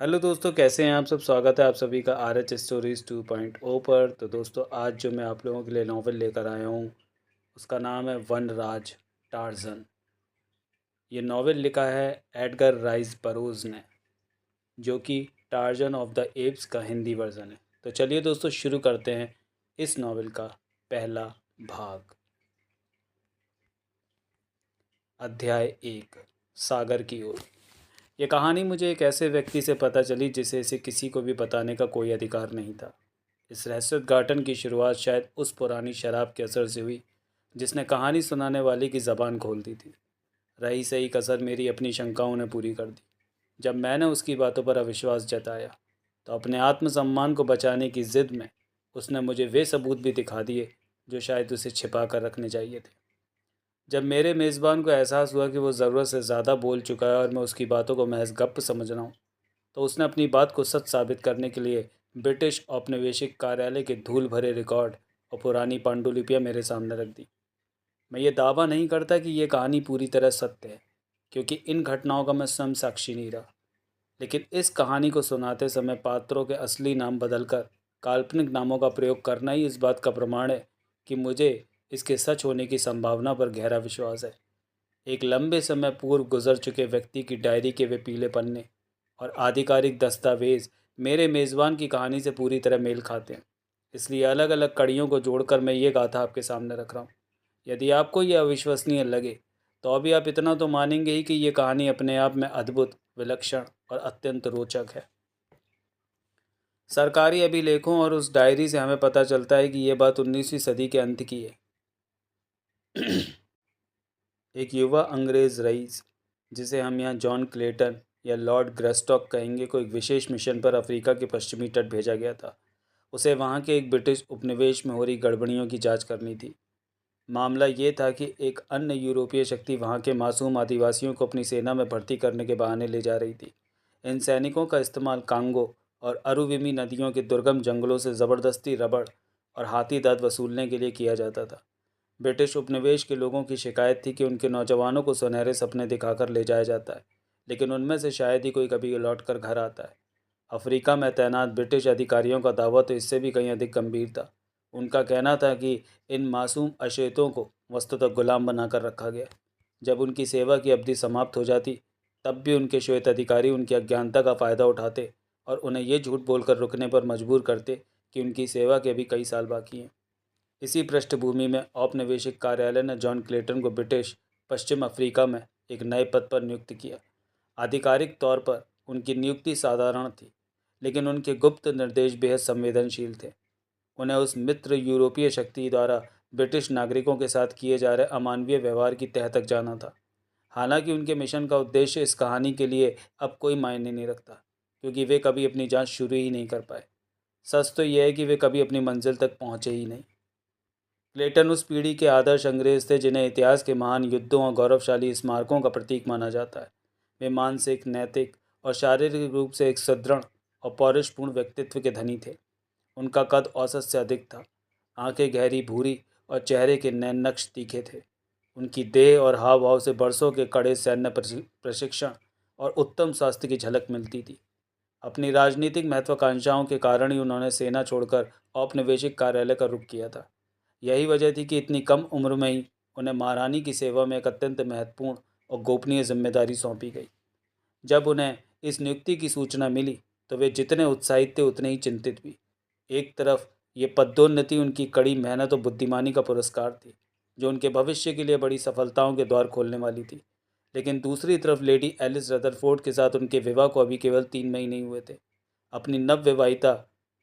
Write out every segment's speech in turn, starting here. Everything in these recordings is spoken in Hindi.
हेलो दोस्तों, कैसे हैं आप सब। स्वागत है आप सभी का आर एच स्टोरीज़ 2.0 पर। तो दोस्तों, आज जो मैं आप लोगों के लिए नावल लेकर आया हूँ उसका नाम है वनराज टार्ज़न। ये नावल लिखा है एडगर राइस बरोज ने, जो कि टार्ज़न ऑफ द एप्स का हिंदी वर्ज़न है। तो चलिए दोस्तों, शुरू करते हैं इस नावल का पहला भाग। अध्याय 1, सागर की ओर। यह कहानी मुझे एक ऐसे व्यक्ति से पता चली जिसे इसे किसी को भी बताने का कोई अधिकार नहीं था। इस रहस्योद्घाटन की शुरुआत शायद उस पुरानी शराब के असर से हुई जिसने कहानी सुनाने वाले की ज़बान खोल दी थी। रही सही कसर मेरी अपनी शंकाओं ने पूरी कर दी। जब मैंने उसकी बातों पर अविश्वास जताया तो अपने आत्मसम्मान को बचाने की ज़िद में उसने मुझे वे सबूत भी दिखा दिए जो शायद उसे छिपा कर रखने चाहिए थे। जब मेरे मेज़बान को एहसास हुआ कि वो ज़रूरत से ज़्यादा बोल चुका है और मैं उसकी बातों को महज गप समझ रहा हूँ, तो उसने अपनी बात को सच साबित करने के लिए ब्रिटिश औपनिवेशिक कार्यालय के धूल भरे रिकॉर्ड और पुरानी पांडुलिपियाँ मेरे सामने रख दी। मैं ये दावा नहीं करता कि ये कहानी पूरी तरह सत्य है, क्योंकि इन घटनाओं का मैं स्वयं साक्षी नहीं रहा। लेकिन इस कहानी को सुनाते समय पात्रों के असली नाम बदलकर काल्पनिक नामों का प्रयोग करना ही इस बात का प्रमाण है कि मुझे इसके सच होने की संभावना पर गहरा विश्वास है। एक लंबे समय पूर्व गुजर चुके व्यक्ति की डायरी के वे पीले पन्ने और आधिकारिक दस्तावेज मेरे मेज़बान की कहानी से पूरी तरह मेल खाते हैं। इसलिए अलग अलग कड़ियों को जोड़कर मैं ये गाथा आपके सामने रख रहा हूँ। यदि आपको ये अविश्वसनीय लगे तो अभी आप इतना तो मानेंगे ही कि ये कहानी अपने आप में अद्भुत, विलक्षण और अत्यंत रोचक है। सरकारी अभिलेखों और उस डायरी से हमें पता चलता है कि यह बात 19वीं सदी के अंत की है। एक युवा अंग्रेज रईस, जिसे हम यहाँ जॉन क्लेटन या लॉर्ड ग्रेस्टॉक कहेंगे, को एक विशेष मिशन पर अफ्रीका के पश्चिमी तट भेजा गया था। उसे वहाँ के एक ब्रिटिश उपनिवेश में हो रही गड़बड़ियों की जांच करनी थी। मामला ये था कि एक अन्य यूरोपीय शक्ति वहाँ के मासूम आदिवासियों को अपनी सेना में भर्ती करने के बहाने ले जा रही थी। इन सैनिकों का इस्तेमाल कांगो और अरुविमी नदियों के दुर्गम जंगलों से ज़बरदस्ती रबड़ और हाथी दाँत वसूलने के लिए किया जाता था। ब्रिटिश उपनिवेश के लोगों की शिकायत थी कि उनके नौजवानों को सुनहरे सपने दिखाकर ले जाया जाता है, लेकिन उनमें से शायद ही कोई कभी लौट कर घर आता है। अफ्रीका में तैनात ब्रिटिश अधिकारियों का दावा तो इससे भी कहीं अधिक गंभीर था। उनका कहना था कि इन मासूम अशेतों को वस्तुतः गुलाम बनाकर रखा गया। जब उनकी सेवा की अवधि समाप्त हो जाती, तब भी उनके श्वेत अधिकारी उनकी अज्ञानता का फ़ायदा उठाते और उन्हें ये झूठ बोलकर रुकने पर मजबूर करते कि उनकी सेवा के अभी कई साल बाकी हैं। इसी पृष्ठभूमि में औपनिवेशिक कार्यालय ने जॉन क्लेटन को ब्रिटिश पश्चिम अफ्रीका में एक नए पद पर नियुक्त किया। आधिकारिक तौर पर उनकी नियुक्ति साधारण थी, लेकिन उनके गुप्त निर्देश बेहद संवेदनशील थे। उन्हें उस मित्र यूरोपीय शक्ति द्वारा ब्रिटिश नागरिकों के साथ किए जा रहे अमानवीय व्यवहार की तह तक जाना था। हालांकि उनके मिशन का उद्देश्य इस कहानी के लिए अब कोई मायने नहीं रखता, क्योंकि वे कभी अपनी जांच शुरू ही नहीं कर पाए। सच तो यह है कि वे कभी अपनी मंजिल तक पहुंचे ही नहीं। क्लेटन उस पीढ़ी के आदर्श अंग्रेज थे जिन्हें इतिहास के महान युद्धों और गौरवशाली स्मारकों का प्रतीक माना जाता है। वे मानसिक, नैतिक और शारीरिक रूप से एक सुदृढ़ और पौरुषपूर्ण व्यक्तित्व के धनी थे। उनका कद औसत से अधिक था, आंखें गहरी भूरी और चेहरे के नैन नक्श तीखे थे। उनकी देह और हाव भाव से बरसों के कड़े सैन्य प्रशिक्षण और उत्तम स्वास्थ्य की झलक मिलती थी। अपनी राजनीतिक महत्वाकांक्षाओं के कारण ही उन्होंने सेना छोड़कर औपनिवेशिक कार्यालय का रुख किया था। यही वजह थी कि इतनी कम उम्र में ही उन्हें महारानी की सेवा में एक अत्यंत महत्वपूर्ण और गोपनीय जिम्मेदारी सौंपी गई। जब उन्हें इस नियुक्ति की सूचना मिली तो वे जितने उत्साहित थे उतने ही चिंतित भी। एक तरफ ये पदोन्नति उनकी कड़ी मेहनत और बुद्धिमानी का पुरस्कार थी, जो उनके भविष्य के लिए बड़ी सफलताओं के द्वार खोलने वाली थी। लेकिन दूसरी तरफ लेडी एलिस रदरफोर्ड के साथ उनके विवाह को अभी केवल 3 महीने ही हुए थे। अपनी नवविवाहिता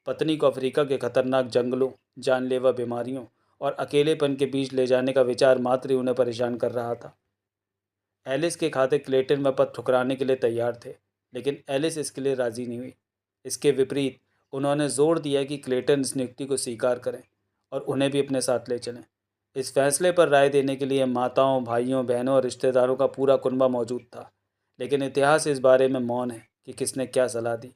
पत्नी को अफ्रीका के खतरनाक जंगलों, जानलेवा बीमारियों और अकेलेपन के बीच ले जाने का विचार मात्र ही उन्हें परेशान कर रहा था। एलिस के खाते क्लेटन व पद ठुकराने के लिए तैयार थे, लेकिन एलिस इसके लिए राजी नहीं हुई। इसके विपरीत उन्होंने जोर दिया कि क्लेटन इस नियुक्ति को स्वीकार करें और उन्हें भी अपने साथ ले चलें। इस फैसले पर राय देने के लिए माताओं, भाइयों, बहनों और रिश्तेदारों का पूरा कुनबा मौजूद था, लेकिन इतिहास इस बारे में मौन है कि किसने क्या सलाह दी।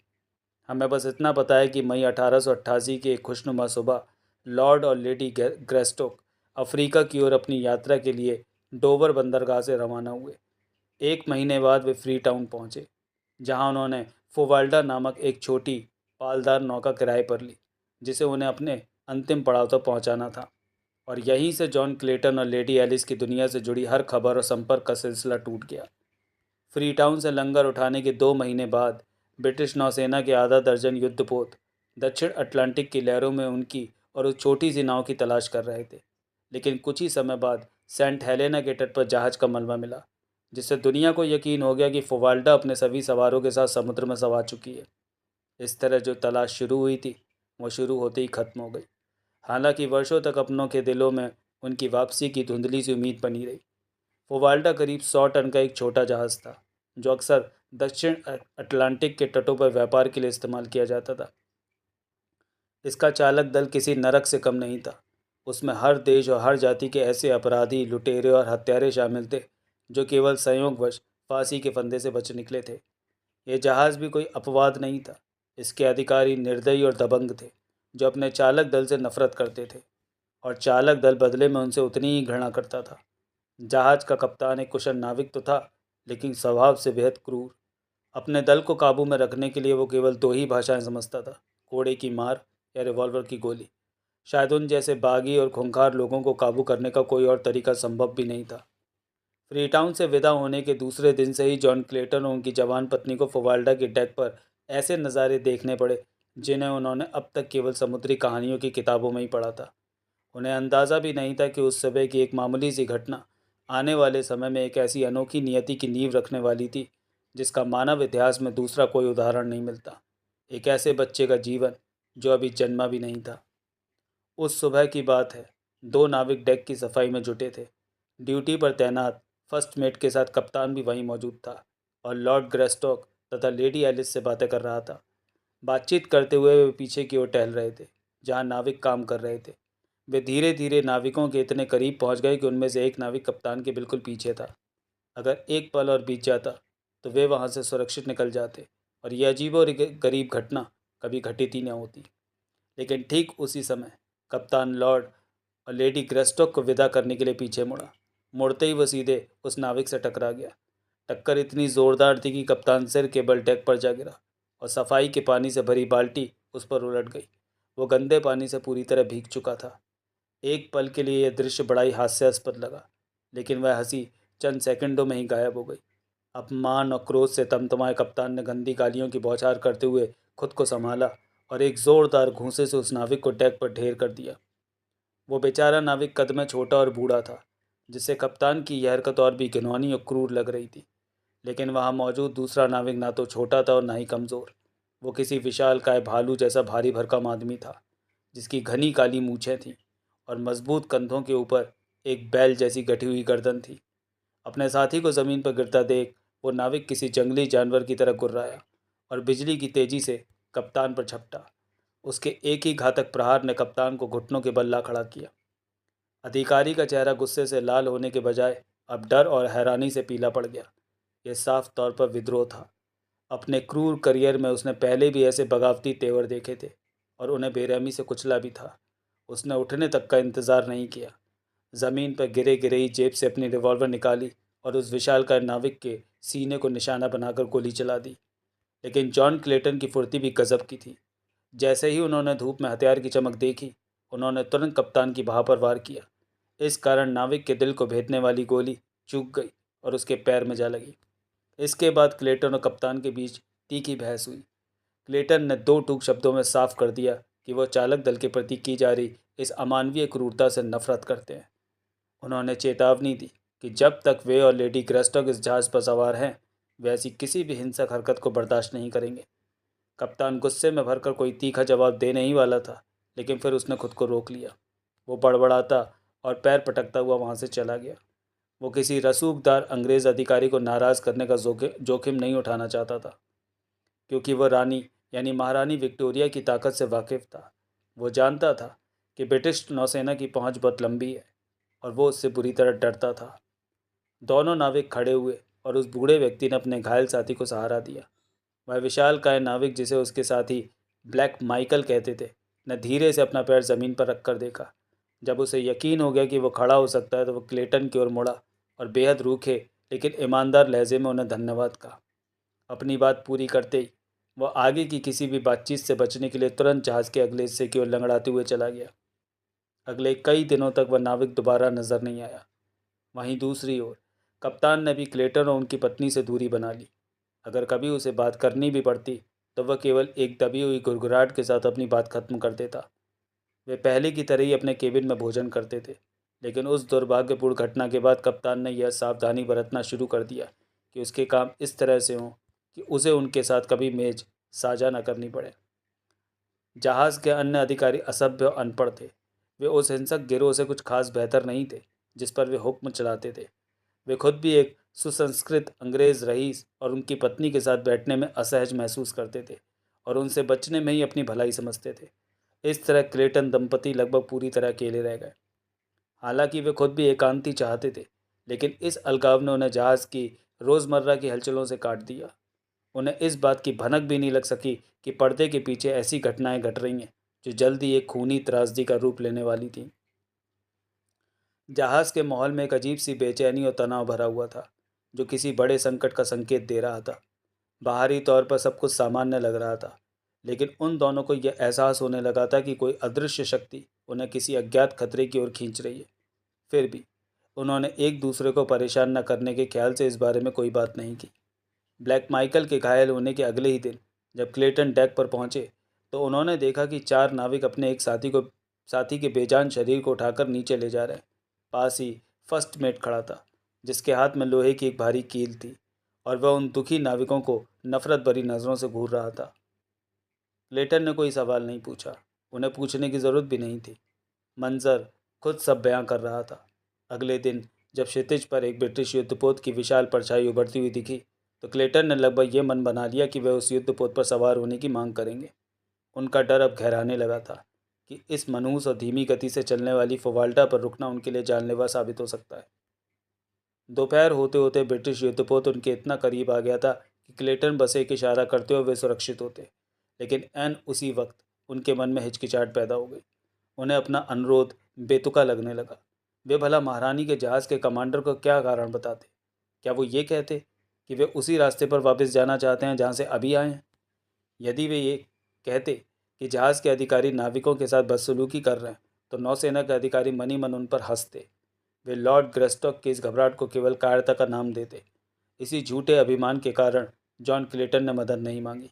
हमें बस इतना पता है कि मई 1888 की एक खुशनुमा सुबह लॉर्ड और लेडी ग्रेस्टोक अफ्रीका की ओर अपनी यात्रा के लिए डोवर बंदरगाह से रवाना हुए। 1 महीने बाद वे फ्री टाउन पहुँचे, जहाँ उन्होंने फोवाल्डा नामक एक छोटी पालदार नौका किराए पर ली, जिसे उन्हें अपने अंतिम पड़ाव तक पहुंचाना था। और यहीं से जॉन क्लेटन और लेडी एलिस की दुनिया से जुड़ी हर खबर और संपर्क का सिलसिला टूट गया। फ्रीटाउन से लंगर उठाने के 2 महीने बाद ब्रिटिश नौसेना के आधा दर्जन युद्धपोत दक्षिण अटलांटिक की लहरों में उनकी और उस छोटी सी नाव की तलाश कर रहे थे। लेकिन कुछ ही समय बाद सेंट हेलेना के तट पर जहाज का मलबा मिला, जिससे दुनिया को यकीन हो गया कि फोवाल्डा अपने सभी सवारों के साथ समुद्र में सवार चुकी है। इस तरह जो तलाश शुरू हुई थी वो शुरू होते ही खत्म हो गई। हालांकि वर्षों तक अपनों के दिलों में उनकी वापसी की धुंधली सी उम्मीद बनी रही। फोवाल्डा करीब 100 टन का एक छोटा जहाज़ था, जो अक्सर दक्षिण अटलांटिक के तटों पर व्यापार के लिए इस्तेमाल किया जाता था। इसका चालक दल किसी नरक से कम नहीं था। उसमें हर देश और हर जाति के ऐसे अपराधी, लुटेरे और हत्यारे शामिल थे जो केवल संयोगवश फांसी के फंदे से बच निकले थे। यह जहाज़ भी कोई अपवाद नहीं था। इसके अधिकारी निर्दयी और दबंग थे, जो अपने चालक दल से नफरत करते थे, और चालक दल बदले में उनसे उतनी ही घृणा करता था। जहाज का कप्तान एक कुशल नाविक तो था, लेकिन स्वभाव से बेहद क्रूर। अपने दल को काबू में रखने के लिए वो केवल 2 ही भाषाएं समझता था, कोड़े की मार या रिवॉल्वर की गोली। शायद उन जैसे बागी और खूंखार लोगों को काबू करने का कोई और तरीका संभव भी नहीं था। फ्रीटाउन से विदा होने के दूसरे दिन से ही जॉन क्लेटन और उनकी जवान पत्नी को फोवाल्डा की डेक पर ऐसे नज़ारे देखने पड़े जिन्हें उन्होंने अब तक केवल समुद्री कहानियों की किताबों में ही पढ़ा था। उन्हें अंदाज़ा भी नहीं था कि उस समय की एक मामूली सी घटना आने वाले समय में एक ऐसी अनोखी नियति की नींव रखने वाली थी जिसका मानव इतिहास में दूसरा कोई उदाहरण नहीं मिलता। एक ऐसे बच्चे का जीवन जो अभी जन्मा भी नहीं था। उस सुबह की बात है। 2 नाविक डेक की सफाई में जुटे थे। ड्यूटी पर तैनात फर्स्ट मेट के साथ कप्तान भी वहीं मौजूद था और लॉर्ड ग्रेस्टॉक तथा लेडी एलिस से बातें कर रहा था। बातचीत करते हुए वे पीछे की ओर टहल रहे थे, जहां नाविक काम कर रहे थे। वे धीरे धीरे नाविकों के इतने करीब पहुंच गए कि उनमें से एक नाविक कप्तान के बिल्कुल पीछे था। अगर एक पल और बीत जाता तो वे वहां से सुरक्षित निकल जाते और यह अजीब और गरीब घटना कभी घटित ही न होती। लेकिन ठीक उसी समय कप्तान लॉर्ड और लेडी ग्रेस्टॉक को विदा करने के लिए पीछे मुड़ा। मुड़ते ही वह सीधे उस नाविक से टकरा गया। टक्कर इतनी ज़ोरदार थी कि कप्तान सिर के बल डेक पर जा गिरा और सफाई के पानी से भरी बाल्टी उस पर उलट गई। वो गंदे पानी से पूरी तरह भीग चुका था। एक पल के लिए यह दृश्य बड़ा ही हास्यास्पद लगा, लेकिन वह हंसी चंद सेकंडों में ही गायब हो गई। अपमान और क्रोध से तमतमाए कप्तान ने गंदी गालियों की बौछार करते हुए खुद को संभाला और एक ज़ोरदार घूंसे से उस नाविक को डेक पर ढेर कर दिया। वो बेचारा नाविक कद में छोटा और बूढ़ा था, जिससे कप्तान की यह हरकत और भी घिनौनी और क्रूर लग रही थी। लेकिन वहाँ मौजूद दूसरा नाविक ना तो छोटा था और ना ही कमज़ोर। वो किसी विशालकाय भालू जैसा भारी भरकम आदमी था, जिसकी घनी काली मूछें थीं और मजबूत कंधों के ऊपर एक बैल जैसी गठी हुई गर्दन थी। अपने साथी को ज़मीन पर गिरता देख वो नाविक किसी जंगली जानवर की तरह गुर्राया और बिजली की तेज़ी से कप्तान पर झपटा। उसके एक ही घातक प्रहार ने कप्तान को घुटनों के बल ला खड़ा किया। अधिकारी का चेहरा गुस्से से लाल होने के बजाय अब डर और हैरानी से पीला पड़ गया। यह साफ तौर पर विद्रोह था। अपने क्रूर करियर में उसने पहले भी ऐसे बगावती तेवर देखे थे और उन्हें बेरहमी से कुचला भी था। उसने उठने तक का इंतज़ार नहीं किया। ज़मीन पर गिरे गिरे ही जेब से अपनी रिवॉल्वर निकाली और उस विशालकाय नाविक के सीने को निशाना बनाकर गोली चला दी। लेकिन जॉन क्लेटन की फुर्ती भी गजब की थी। जैसे ही उन्होंने धूप में हथियार की चमक देखी, उन्होंने तुरंत कप्तान की बाह पर वार किया। इस कारण नाविक के दिल को भेदने वाली गोली चूक गई और उसके पैर में जा लगी। इसके बाद क्लेटन और कप्तान के बीच तीखी बहस हुई। क्लेटन ने 2 टूक शब्दों में साफ कर दिया कि वह चालक दल के प्रति की जा रही इस अमानवीय क्रूरता से नफरत करते हैं। उन्होंने चेतावनी दी कि जब तक वे और लेडी ग्रेस्टॉक इस जहाज़ पर सवार हैं, वे ऐसी किसी भी हिंसक हरकत को बर्दाश्त नहीं करेंगे। कप्तान गुस्से में भरकर कोई तीखा जवाब देने ही वाला था, लेकिन फिर उसने खुद को रोक लिया। वो बड़बड़ाता और पैर पटकता हुआ वहाँ से चला गया। वो किसी रसूखदार अंग्रेज़ अधिकारी को नाराज़ करने का जोखिम नहीं उठाना चाहता था, क्योंकि वह रानी यानी महारानी विक्टोरिया की ताकत से वाकिफ़ था। वो जानता था कि ब्रिटिश नौसेना की पहुंच बहुत लंबी है और वो उससे बुरी तरह डरता था। दोनों नाविक खड़े हुए और उस बूढ़े व्यक्ति ने अपने घायल साथी को सहारा दिया। वह विशालकाय नाविक, जिसे उसके साथी ब्लैक माइकल कहते थे, ने धीरे से अपना पैर ज़मीन पर रखकर देखा। जब उसे यकीन हो गया कि वो खड़ा हो सकता है तो वो क्लेटन की ओर मुड़ा और बेहद रूखे लेकिन ईमानदार लहजे में उन्हें धन्यवाद कहा। अपनी बात पूरी करते ही वह आगे की किसी भी बातचीत से बचने के लिए तुरंत जहाज़ के अगले हिस्से की ओर लंगड़ाते हुए चला गया। अगले कई दिनों तक वह नाविक दोबारा नजर नहीं आया। वहीं दूसरी ओर कप्तान ने भी क्लेटन और उनकी पत्नी से दूरी बना ली। अगर कभी उसे बात करनी भी पड़ती तो वह केवल एक दबी हुई गुड़गुड़ाहट के साथ अपनी बात खत्म कर देता। वे पहले की तरह ही अपने केबिन में भोजन करते थे, लेकिन उस दुर्भाग्यपूर्ण घटना के बाद कप्तान ने यह सावधानी बरतना शुरू कर दिया कि उसके काम इस तरह से हों कि उसे उनके साथ कभी मेज साझा न करनी पड़े। जहाज़ के अन्य अधिकारी असभ्य और अनपढ़ थे। वे उस हिंसक गिरोह से कुछ खास बेहतर नहीं थे जिस पर वे हुक्म चलाते थे। वे खुद भी एक सुसंस्कृत अंग्रेज रईस और उनकी पत्नी के साथ बैठने में असहज महसूस करते थे और उनसे बचने में ही अपनी भलाई समझते थे। इस तरह क्लेटन दंपति लगभग पूरी तरह अकेले रह गए। हालांकि वे खुद भी एकांती चाहते थे, लेकिन इस अलगाव ने उन्हें जहाज़ की रोज़मर्रा की हलचलों से काट दिया। उन्हें इस बात की भनक भी नहीं लग सकी कि पर्दे के पीछे ऐसी घटनाएं घट रही हैं जो जल्द ही एक खूनी त्रासदी का रूप लेने वाली थीं। जहाज़ के माहौल में एक अजीब सी बेचैनी और तनाव भरा हुआ था, जो किसी बड़े संकट का संकेत दे रहा था। बाहरी तौर पर सब कुछ सामान्य लग रहा था, लेकिन उन दोनों को यह एहसास होने लगा था कि कोई अदृश्य शक्ति उन्हें किसी अज्ञात खतरे की ओर खींच रही है। फिर भी उन्होंने एक दूसरे को परेशान न करने के ख्याल से इस बारे में कोई बात नहीं की। ब्लैक माइकल के घायल होने के अगले ही दिन जब क्लेटन डेक पर पहुंचे तो उन्होंने देखा कि चार नाविक अपने एक साथी के बेजान शरीर को उठाकर नीचे ले जा रहे हैं। पास ही फर्स्ट मेट खड़ा था, जिसके हाथ में लोहे की एक भारी कील थी, और वह उन दुखी नाविकों को नफरत भरी नज़रों से घूर रहा था। क्लेटन ने कोई सवाल नहीं पूछा, उन्हें पूछने की ज़रूरत भी नहीं थी। मंजर खुद सब बयां कर रहा था। अगले दिन जब क्षितिज पर एक ब्रिटिश युद्धपोत की विशाल परछाई उभरती हुई दिखी तो क्लेटन ने लगभग ये मन बना लिया कि वे उस युद्धपोत पर सवार होने की मांग करेंगे। उनका डर अब गहराने लगा था कि इस मनहूस और धीमी गति से चलने वाली फवाल्टा पर रुकना उनके लिए जानलेवा साबित हो सकता है। दोपहर होते होते ब्रिटिश युद्धपोत उनके इतना करीब आ गया था कि क्लेटन बस एक इशारा करते हुए वे सुरक्षित होते, लेकिन एन उसी वक्त उनके मन में हिचकिचाहट पैदा हो गई। उन्हें अपना अनुरोध बेतुका लगने लगा। वे भला महारानी के जहाज़ के कमांडर को क्या कारण बताते? क्या वो ये कहते कि वे उसी रास्ते पर वापस जाना चाहते हैं जहाँ से अभी आए हैं? यदि वे ये कहते कि जहाज़ के अधिकारी नाविकों के साथ बदसलूकी कर रहे हैं, तो नौसेना के अधिकारी मनी मन उन पर हंसते। वे लॉर्ड ग्रेस्टॉक की इस घबराहट को केवल कायरता का नाम देते। इसी झूठे अभिमान के कारण जॉन क्लेटन ने मदद नहीं मांगी।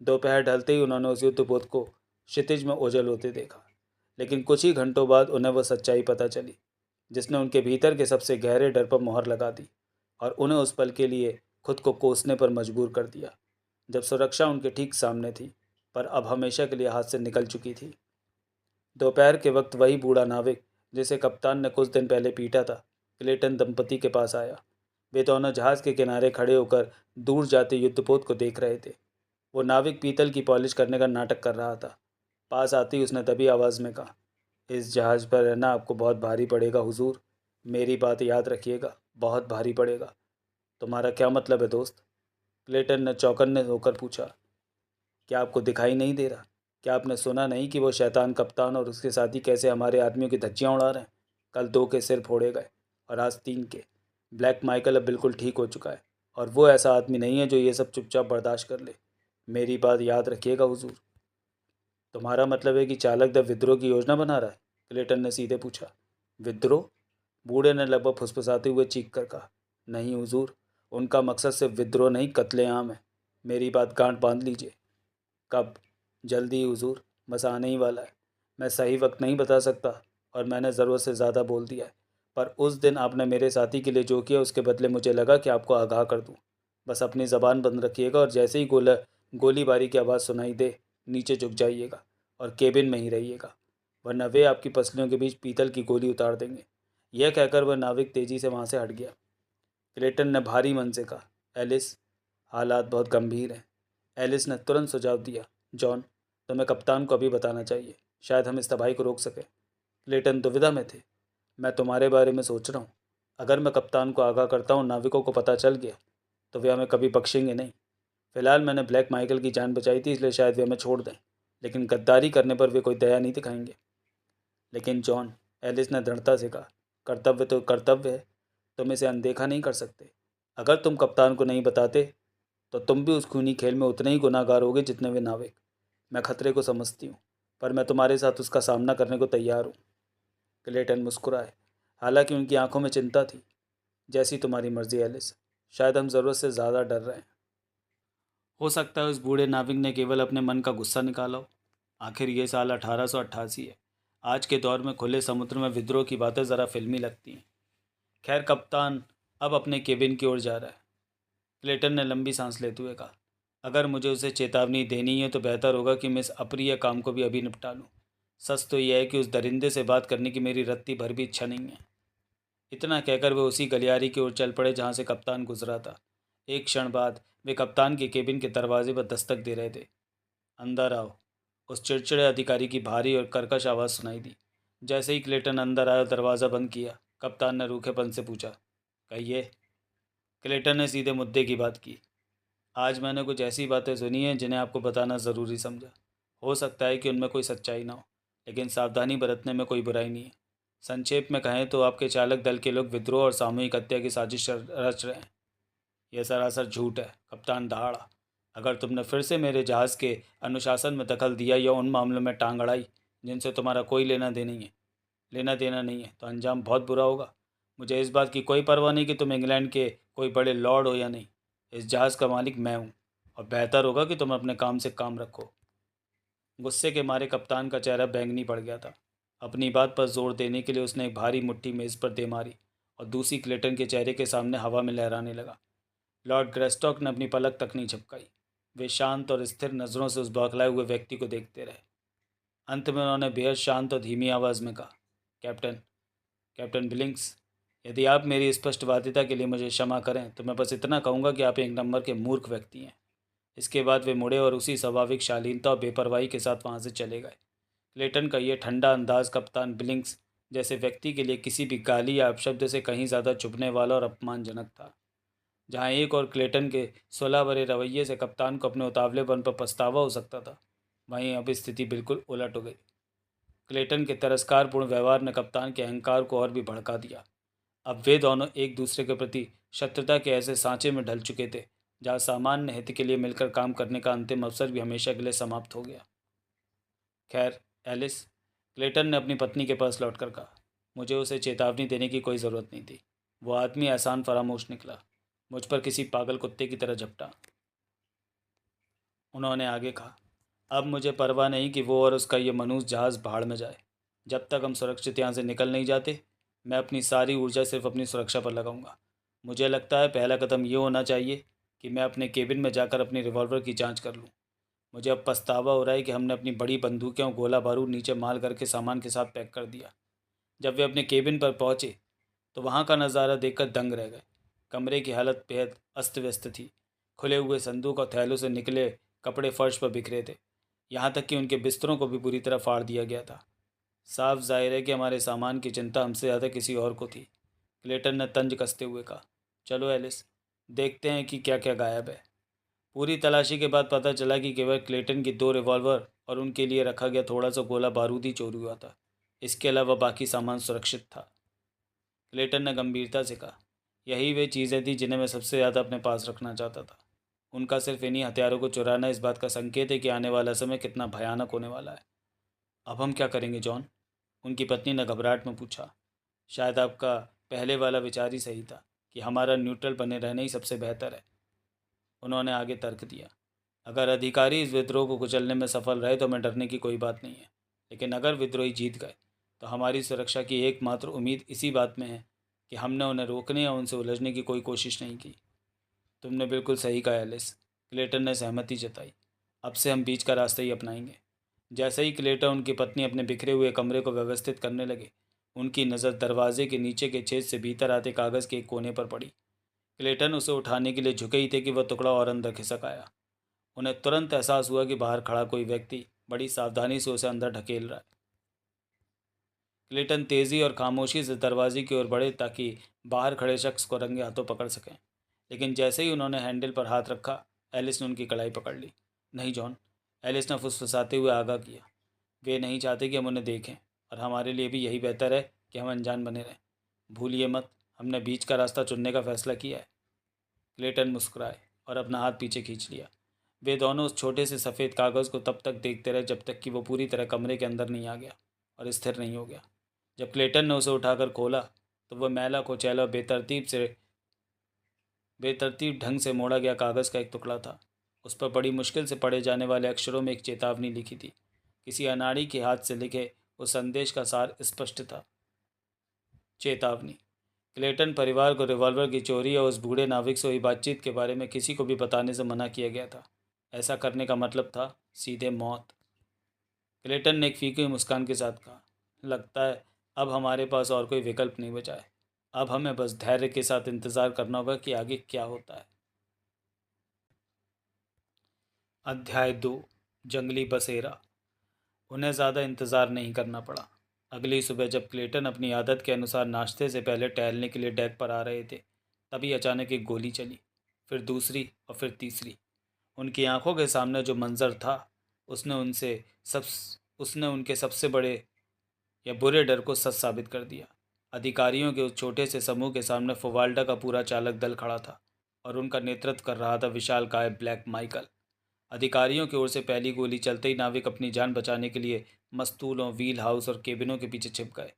दोपहर ढलते ही उन्होंने उस युद्धपोत को क्षितिज में ओझल होते देखा, लेकिन कुछ ही घंटों बाद उन्हें वह सच्चाई पता चली जिसने उनके भीतर के सबसे गहरे डर पर मोहर लगा दी और उन्हें उस पल के लिए खुद को कोसने पर मजबूर कर दिया, जब सुरक्षा उनके ठीक सामने थी पर अब हमेशा के लिए हाथ से निकल चुकी थी। दोपहर के वक्त वही बूढ़ा नाविक जिसे कप्तान ने कुछ दिन पहले पीटा था, क्लेटन दंपति के पास आया। वे दोनों जहाज़ के किनारे खड़े होकर दूर जाते युद्धपोत को देख रहे थे। वो नाविक पीतल की पॉलिश करने का नाटक कर रहा था। पास आते ही उसने दबी आवाज़ में कहा, इस जहाज़ पर रहना आपको बहुत भारी पड़ेगा हुजूर। मेरी बात याद रखिएगा, बहुत भारी पड़ेगा। तुम्हारा क्या मतलब है दोस्त? क्लेटन ने चौकन्ने होकर पूछा। क्या आपको दिखाई नहीं दे रहा? क्या आपने सुना नहीं कि वो शैतान कप्तान और उसके साथी कैसे हमारे आदमियों की धज्जियाँ उड़ा रहे हैं? कल 2 के सिर फोड़े गए और आज 3 के। ब्लैक माइकल अब बिल्कुल ठीक हो चुका है और वो ऐसा आदमी नहीं है जो ये सब चुपचाप बर्दाश्त कर ले। मेरी बात याद रखिएगा हुजूर। तुम्हारा मतलब है कि चालक दल विद्रोह की योजना बना रहा है? क्लेटन ने सीधे पूछा। विद्रोह? बूढ़े ने लगभग फुसफुसाते हुए चीख कर कहा, नहीं हुजूर, उनका मकसद सिर्फ विद्रोह नहीं, कत्लेआम है। मेरी बात गांठ बांध लीजिए। कब? जल्दी हुजूर, बस आने ही वाला है। मैं सही वक्त नहीं बता सकता और मैंने ज़रूरत से ज़्यादा बोल दिया है, पर उस दिन आपने मेरे साथी के लिए जो किया उसके बदले मुझे लगा कि आपको आगाह कर दूं। बस अपनी ज़बान बंद रखिएगा और जैसे ही गोलीबारी की आवाज़ सुनाई दे, नीचे झुक जाइएगा और केबिन में ही रहिएगा, वरना वे आपकी पसलियों के बीच पीतल की गोली उतार देंगे। यह कहकर वह नाविक तेजी से वहाँ से हट गया। क्लेटन ने भारी मन से कहा, एलिस, हालात बहुत गंभीर हैं। एलिस ने तुरंत सुझाव दिया, जॉन, तुम्हें कप्तान को अभी बताना चाहिए, शायद हम इस तबाही को रोक सकें। क्लेटन दुविधा में थे। मैं तुम्हारे बारे में सोच रहा हूँ। अगर मैं कप्तान को आगाह करता हूँ, नाविकों को पता चल गया तो वे हमें कभी बख्शेंगे नहीं। फिलहाल मैंने ब्लैक माइकल की जान बचाई थी, इसलिए शायद वे हमें छोड़ दें, लेकिन गद्दारी करने पर वे कोई दया नहीं दिखाएंगे। लेकिन जॉन, एलिस ने दृढ़ता से कहा, कर्तव्य तो कर्तव्य है, तुम इसे अनदेखा नहीं कर सकते। अगर तुम कप्तान को नहीं बताते तो तुम भी उस खूनी खेल में उतने ही गुनाहगार होगे जितने वे नाविक। मैं खतरे को समझती हूँ, पर मैं तुम्हारे साथ उसका सामना करने को तैयार हूँ। क्लेटन मुस्कुराए, हालांकि उनकी आंखों में चिंता थी। जैसी तुम्हारी मर्जी एलिस, शायद हम ज़रूरत से ज़्यादा डर रहे हैं। हो सकता है उस बूढ़े नाविक ने केवल अपने मन का गुस्सा निकाला हो। आखिर ये साल 1888 है। आज के दौर में खुले समुद्र में विद्रोह की बातें ज़रा फिल्मी लगती हैं। खैर, कप्तान अब अपने केबिन की ओर जा रहा है। क्लेटन ने लंबी सांस लेते हुए कहा, अगर मुझे उसे चेतावनी देनी है तो बेहतर होगा कि मैं इस अप्रिय काम को भी अभी निपटा लूँ। सच तो यह है कि उस दरिंदे से बात करने की मेरी रत्ती भर भी इच्छा नहीं है। इतना कहकर वे उसी गलियारी की ओर चल पड़े जहाँ से कप्तान गुजरा था। एक क्षण बाद वे कप्तान के केबिन के दरवाजे पर दस्तक दे रहे थे। अंदर आओ। उस चिड़चिड़े अधिकारी की भारी और कर्कश आवाज़ सुनाई दी। जैसे ही क्लेटन अंदर आया और दरवाज़ा बंद किया, कप्तान ने रूखेपन से पूछा, कहिए। क्लेटन ने सीधे मुद्दे की बात की। आज मैंने कुछ ऐसी बातें सुनी हैं जिन्हें आपको बताना ज़रूरी समझा। हो सकता है कि उनमें कोई सच्चाई ना हो, लेकिन सावधानी बरतने में कोई बुराई नहीं है। संक्षेप में कहें तो आपके चालक दल के लोग विद्रोह और सामूहिक हत्या की साजिश रच रहे हैं। यह सरासर झूठ है, कप्तान दहाड़ा। अगर तुमने फिर से मेरे जहाज़ के अनुशासन में दखल दिया या उन मामलों में टांग अड़ाई जिनसे तुम्हारा कोई लेना देना नहीं है, तो अंजाम बहुत बुरा होगा। मुझे इस बात की कोई परवाह नहीं कि तुम इंग्लैंड के कोई बड़े लॉर्ड हो या नहीं। इस जहाज़ का मालिक मैं हूँ, और बेहतर होगा कि तुम अपने काम से काम रखो। गुस्से के मारे कप्तान का चेहरा बैंगनी पड़ गया था। अपनी बात पर जोर देने के लिए उसने एक भारी मुट्ठी मेज़ पर दे मारी और दूसरी क्लेटन के चेहरे के सामने हवा में लहराने लगा। लॉर्ड ग्रेस्टॉक ने अपनी पलक तक नहीं झपकाई। वे शांत और स्थिर नज़रों से उस बौखलाए हुए व्यक्ति को देखते रहे। अंत में उन्होंने बेहद शांत और धीमी आवाज़ में कहा, कैप्टन कैप्टन बिलिंग्स, यदि आप मेरी स्पष्टवादिता के लिए मुझे क्षमा करें तो मैं बस इतना कहूँगा कि आप एक नंबर के मूर्ख व्यक्ति हैं। इसके बाद वे मुड़े और उसी स्वाभाविक शालीनता और बेपरवाही के साथ वहाँ से चले गए। क्लेटन का यह ठंडा अंदाज कप्तान बिलिंग्स जैसे व्यक्ति के लिए किसी भी गाली या अपशब्द से कहीं ज़्यादा चुभने वाला और अपमानजनक था। जहाँ एक और क्लेटन के 16 भरे रवैये से कप्तान को अपने उतावलेपन पर पछतावा हो सकता था, वहीं अब स्थिति बिल्कुल उलट हो गई। क्लेटन के तिरस्कारपूर्ण व्यवहार ने कप्तान के अहंकार को और भी भड़का दिया। अब वे दोनों एक दूसरे के प्रति शत्रुता के ऐसे सांचे में ढल चुके थे जहाँ सामान्य हित के लिए मिलकर काम करने का अंतिम अवसर भी हमेशा के लिए समाप्त हो गया। खैर एलिस, क्लेटन ने अपनी पत्नी के पास लौटकर कहा, मुझे उसे चेतावनी देने की कोई ज़रूरत नहीं थी। वो आदमी एहसान फरामोश निकला, मुझ पर किसी पागल कुत्ते की तरह झपटा। उन्होंने आगे कहा, अब मुझे परवाह नहीं कि वो और उसका ये मनुष्य जहाज़ भाड़ में जाए। जब तक हम सुरक्षित यहाँ से निकल नहीं जाते, मैं अपनी सारी ऊर्जा सिर्फ अपनी सुरक्षा पर लगाऊंगा। मुझे लगता है पहला कदम ये होना चाहिए कि मैं अपने केबिन में जाकर अपनी रिवॉल्वर की जांच कर लूँ। मुझे अब पछतावा हो रहा है कि हमने अपनी बड़ी बंदूकें और गोला बारूद नीचे माल करके सामान के साथ पैक कर दिया। जब वे अपने केबिन पर पहुँचे तो वहाँ का नज़ारा देखकर दंग रह गए। कमरे की हालत बेहद अस्त व्यस्त थी। खुले हुए संदूक और थैलों से निकले कपड़े फर्श पर बिखरे थे। यहाँ तक कि उनके बिस्तरों को भी बुरी तरह फाड़ दिया गया था। साफ जाहिर है कि हमारे सामान की चिंता हमसे ज़्यादा किसी और को थी। क्लेटन ने तंज कसते हुए कहा, चलो एलिस, देखते हैं कि क्या क्या गायब है। पूरी तलाशी के बाद पता चला कि केवल क्लेटन की 2 रिवॉल्वर और उनके लिए रखा गया थोड़ा सा गोला बारूद ही चोरी हुआ था। इसके अलावा बाकी सामान सुरक्षित था। क्लेटन ने गंभीरता से कहा, यही वे चीज़ें थी जिन्हें मैं सबसे ज़्यादा अपने पास रखना चाहता था। उनका सिर्फ इन्हीं हथियारों को चुराना इस बात का संकेत है कि आने वाला समय कितना भयानक होने वाला है। अब हम क्या करेंगे जॉन? उनकी पत्नी ने घबराहट में पूछा। शायद आपका पहले वाला विचार ही सही था कि हमारा न्यूट्रल बने रहना ही सबसे बेहतर है। उन्होंने आगे तर्क दिया, अगर अधिकारी इस विद्रोह को कुचलने में सफल रहे तो हमें डरने की कोई बात नहीं है, लेकिन अगर विद्रोही जीत गए तो हमारी सुरक्षा की एकमात्र उम्मीद इसी बात में है कि हमने उन्हें रोकने या उनसे उलझने की कोई कोशिश नहीं की। तुमने बिल्कुल सही कहा एलिस, क्लेटन ने सहमति जताई। अब से हम बीच का रास्ता ही अपनाएंगे। जैसे ही क्लेटन उनकी पत्नी अपने बिखरे हुए कमरे को व्यवस्थित करने लगे, उनकी नज़र दरवाजे के नीचे के छेद से भीतर आते कागज़ के एक कोने पर पड़ी। क्लेटन उसे उठाने के लिए झुके ही थे कि वह टुकड़ा और अंदर खिसक आया। उन्हें तुरंत एहसास हुआ कि बाहर खड़ा कोई व्यक्ति बड़ी सावधानी से उसे अंदर ढकेल रहा है। क्लेटन तेज़ी और खामोशी से दरवाजे की ओर बढ़े ताकि बाहर खड़े शख्स को रंगे हाथों पकड़ सकें, लेकिन जैसे ही उन्होंने हैंडल पर हाथ रखा, एलिस ने उनकी कलाई पकड़ ली। नहीं जॉन, एलिस ने फुसफुसाते हुए आगाह किया, वे नहीं चाहते कि हम उन्हें देखें, और हमारे लिए भी यही बेहतर है कि हम अनजान बने रहें। भूलिए मत, हमने बीच का रास्ता चुनने का फैसला किया है। क्लेटन मुस्कुराए, और अपना हाथ पीछे खींच लिया। वे दोनों उस छोटे से सफ़ेद कागज़ को तब तक देखते रहे जब तक कि वो पूरी तरह कमरे के अंदर नहीं आ गया और स्थिर नहीं हो गया। जब क्लेटन ने उसे उठाकर खोला तो वह मैला कुचैला और बेतरतीब ढंग से मोड़ा गया कागज़ का एक टुकड़ा था। उस पर बड़ी मुश्किल से पढ़े जाने वाले अक्षरों में एक चेतावनी लिखी थी। किसी अनाड़ी के हाथ से लिखे उस संदेश का सार स्पष्ट था। चेतावनी। क्लेटन परिवार को रिवॉल्वर की चोरी और उस बूढ़े नाविक से हुई बातचीत के बारे में किसी को भी बताने से मना किया गया था। ऐसा करने का मतलब था सीधे मौत। क्लेटन ने एक फीकी मुस्कान के साथ कहा, लगता है अब हमारे पास और कोई विकल्प नहीं बचा है। अब हमें बस धैर्य के साथ इंतज़ार करना होगा कि आगे क्या होता है। अध्याय 2। जंगली बसेरा। उन्हें ज़्यादा इंतज़ार नहीं करना पड़ा। अगली सुबह जब क्लेटन अपनी आदत के अनुसार नाश्ते से पहले टहलने के लिए डेक पर आ रहे थे, तभी अचानक एक गोली चली, फिर दूसरी और फिर तीसरी। उनकी आंखों के सामने जो मंजर था उसने उनसे सब उसने उनके सबसे बड़े या बुरे डर को सच साबित कर दिया। अधिकारियों के उस छोटे से समूह के सामने फोवाल्डा का पूरा चालक दल खड़ा था और उनका नेतृत्व कर रहा था विशालकाय ब्लैक माइकल। अधिकारियों की ओर से पहली गोली चलते ही नाविक अपनी जान बचाने के लिए मस्तूलों, व्हील हाउस और केबिनों के पीछे छिप गए।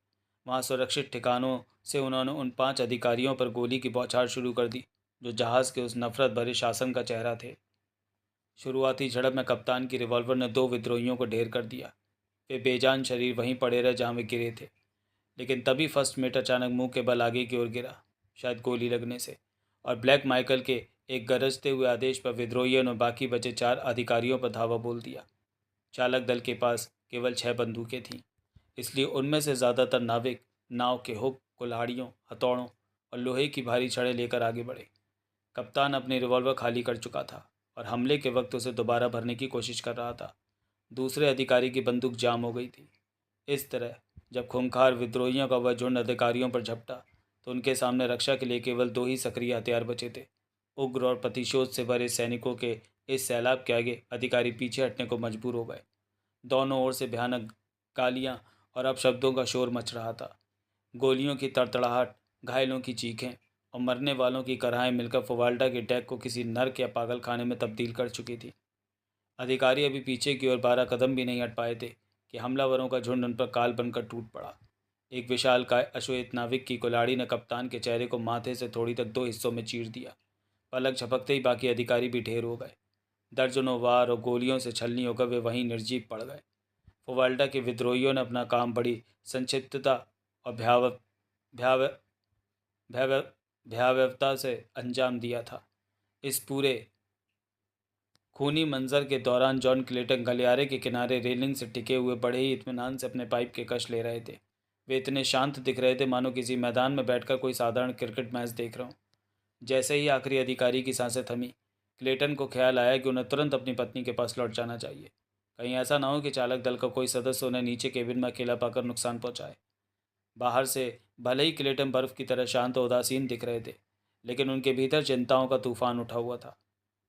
वहां सुरक्षित ठिकानों से उन्होंने उन 5 अधिकारियों पर गोली की बौछार शुरू कर दी जो जहाज़ के उस नफरत भरे शासन का चेहरा थे। शुरुआती झड़प में कप्तान की रिवॉल्वर ने 2 विद्रोहियों को ढेर कर दिया। वे बेजान शरीर वहीं पड़े रहे जहाँ वे गिरे थे। लेकिन तभी फर्स्ट मेट अचानक मुंह के बल आगे की ओर गिरा, शायद गोली लगने से, और ब्लैक माइकल के एक गरजते हुए आदेश पर विद्रोहियों ने बाकी बचे 4 अधिकारियों पर धावा बोल दिया। चालक दल के पास केवल 6 बंदूकें थीं, इसलिए उनमें से ज़्यादातर नाविक नाव के हुक, कुल्हाड़ियों, हथौड़ों और लोहे की भारी छड़ें लेकर आगे बढ़े। कप्तान अपनी रिवॉल्वर खाली कर चुका था और हमले के वक्त उसे दोबारा भरने की कोशिश कर रहा था। दूसरे अधिकारी की बंदूक जाम हो गई थी। इस तरह जब खूंखार विद्रोहियों का वह झुंड अधिकारियों पर झपटा तो उनके सामने रक्षा के लिए केवल 2 ही सक्रिय हथियार बचे थे। उग्र और प्रतिशोध से भरे सैनिकों के इस सैलाब के आगे अधिकारी पीछे हटने को मजबूर हो गए। दोनों ओर से भयानक गालियां और अपशब्दों का शोर मच रहा था। गोलियों की तड़तड़ाहट, घायलों की चीखें और मरने वालों की कराहें मिलकर फोवाल्डा के डेक को किसी नर्क या पागल खाने में तब्दील कर चुकी थी। अधिकारी अभी पीछे की ओर 12 कदम भी नहीं हट पाए थे कि हमलावरों का झुंड उन पर काल बनकर टूट पड़ा। एक विशालकाय अश्वेत नाविक की कुल्हाड़ी ने कप्तान के चेहरे को माथे से थोड़ी तक 2 हिस्सों में चीर दिया। पलक झपकते ही बाकी अधिकारी भी ढेर हो गए। दर्जनों वार और गोलियों से छलनी होकर वे वहीं निर्जीव पड़ गए। फोवाल्डा के विद्रोहियों ने अपना काम बड़ी संक्षिप्तता और भयावह भयावह भयावहता से अंजाम दिया था। इस पूरे खूनी मंजर के दौरान जॉन क्लेटन गलियारे के किनारे रेलिंग से टिके हुए बड़े ही इत्मीनान से अपने पाइप के कश ले रहे थे। वे इतने शांत दिख रहे थे मानो किसी मैदान में बैठकर कोई साधारण क्रिकेट मैच देख रहा हूँ। जैसे ही आखिरी अधिकारी की सांसें थमी, क्लेटन को ख्याल आया कि उन्हें तुरंत अपनी पत्नी के पास लौट जाना चाहिए। कहीं ऐसा ना हो कि चालक दल का कोई सदस्य उन्हें नीचे केबिन में अकेला पाकर नुकसान पहुंचाए। बाहर से भले ही क्लेटन बर्फ की तरह शांत और उदासीन दिख रहे थे, लेकिन उनके भीतर चिंताओं का तूफान उठा हुआ था।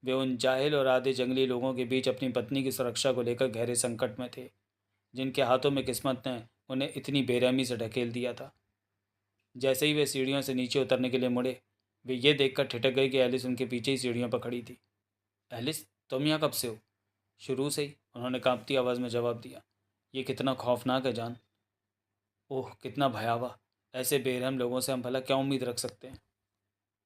वे उन जाहिल और आधे जंगली लोगों के बीच अपनी पत्नी की सुरक्षा को लेकर गहरे संकट में थे, जिनके हाथों में किस्मत ने उन्हें इतनी बेरहमी से ढकेल दिया था। जैसे ही वे सीढ़ियों से नीचे उतरने के लिए मुड़े, वे ये देखकर ठिठक गए कि एलिस उनके पीछे ही सीढ़ियों पर खड़ी थी। एलिस, तुम यहाँ कब से हो? शुरू से ही, उन्होंने कांपती आवाज़ में जवाब दिया। ये कितना खौफनाक है जान। ओह, कितना भयावह। ऐसे बेरहम लोगों से हम भला क्या उम्मीद रख सकते हैं?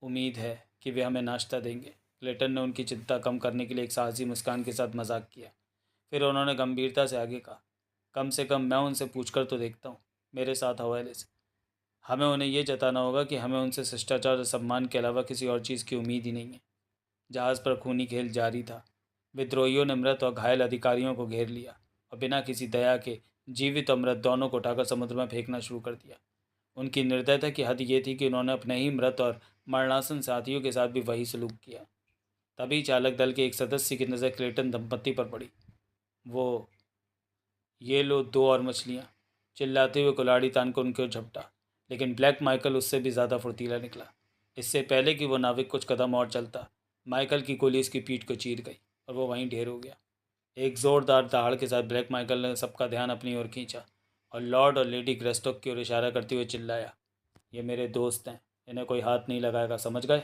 उम्मीद है कि वे हमें नाश्ता देंगे। क्लेटन ने उनकी चिंता कम करने के लिए एक साहसी मुस्कान के साथ मजाक किया। फिर उन्होंने गंभीरता से आगे कहा, कम से कम मैं उनसे पूछकर तो देखता हूँ। मेरे साथ आओ एलिस। हमें उन्हें यह जताना होगा कि हमें उनसे शिष्टाचार और सम्मान के अलावा किसी और चीज़ की उम्मीद ही नहीं है। जहाज़ पर खूनी खेल जारी था। विद्रोहियों ने मृत और घायल अधिकारियों को घेर लिया और बिना किसी दया के जीवित और मृत दोनों को उठाकर समुद्र में फेंकना शुरू कर दिया। उनकी निर्दयता की हद ये थी कि उन्होंने अपने ही मृत और मरणासन साथियों के साथ भी वही सलूक किया। तभी चालक दल के एक सदस्य की नज़र क्लेटन दंपत्ति पर पड़ी। वो, ये लो 2 और मछलियाँ, चिल्लाते हुए कुल्हाड़ी तान कर उनकी ओर झपटा। लेकिन ब्लैक माइकल उससे भी ज़्यादा फुर्तीला निकला। इससे पहले कि वो नाविक कुछ कदम और चलता, माइकल की गोली उसकी पीठ को चीर गई और वो वहीं ढेर हो गया। एक ज़ोरदार दहाड़ के साथ ब्लैक माइकल ने सबका ध्यान अपनी ओर खींचा और लॉर्ड और लेडी ग्रेस्टॉक की ओर इशारा करते हुए चिल्लाया, ये मेरे दोस्त हैं, इन्हें कोई हाथ नहीं लगाएगा, समझ गए?